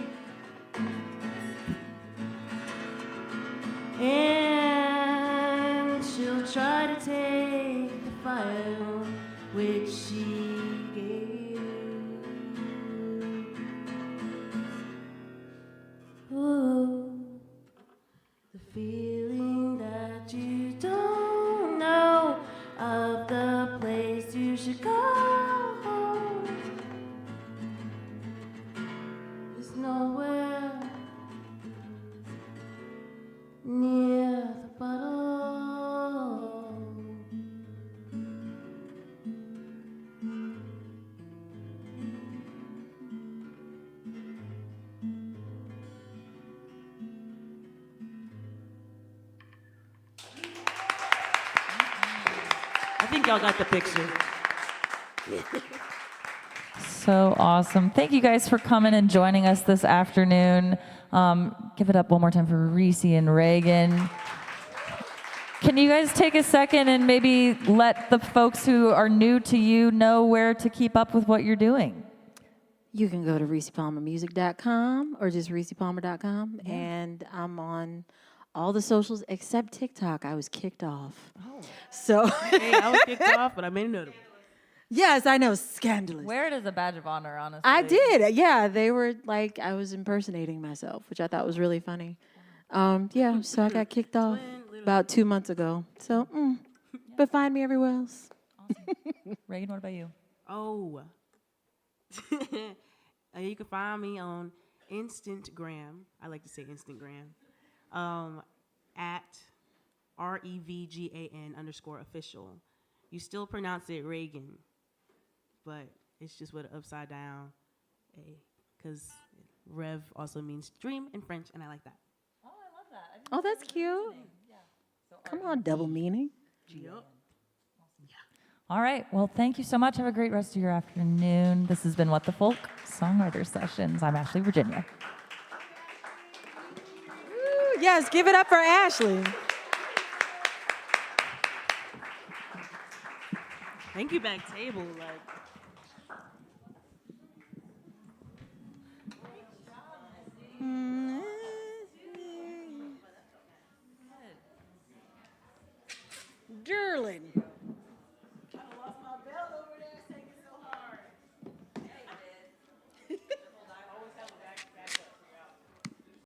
Speaker 6: and she'll try to take the fire which she gave you. Ooh. The feeling that you don't know of the place you should go is nowhere near the bottle.
Speaker 4: I think y'all got the picture.
Speaker 2: So awesome. Thank you guys for coming and joining us this afternoon. Give it up one more time for Reese and Reagan. Can you guys take a second and maybe let the folks who are new to you know where to keep up with what you're doing?
Speaker 4: You can go to ReesePalmermusic.com or just ReesePalmer.com. And I'm on all the socials except TikTok. I was kicked off. Oh. So,
Speaker 5: Hey, I was kicked off, but I made a note of it.
Speaker 4: yes, I know, scandalous.
Speaker 2: Wear it as a badge of honor, honestly.
Speaker 4: I did. Yeah, they were like, I was impersonating myself, which I thought was really funny. Yeah, so I got kicked off about 2 months ago. So, but find me everywhere else.
Speaker 2: Awesome. Reagan, what about you?
Speaker 5: Oh. You can find me on Instagram. I like to say Instagram. At REVGAN_official. You still pronounce it Reagan, but it's just with an upside down A, because Rev also means dream in French, and I like that.
Speaker 2: Oh, I love that.
Speaker 4: Oh, that's cute. Come on, double meaning.
Speaker 5: Yup.
Speaker 2: All right. Well, thank you so much. Have a great rest of your afternoon. This has been What the Folk Songwriter Sessions. I'm Ashley Virginia.
Speaker 4: Ooh, yes, give it up for Ashley.
Speaker 5: Thank you, back table.
Speaker 4: Darling.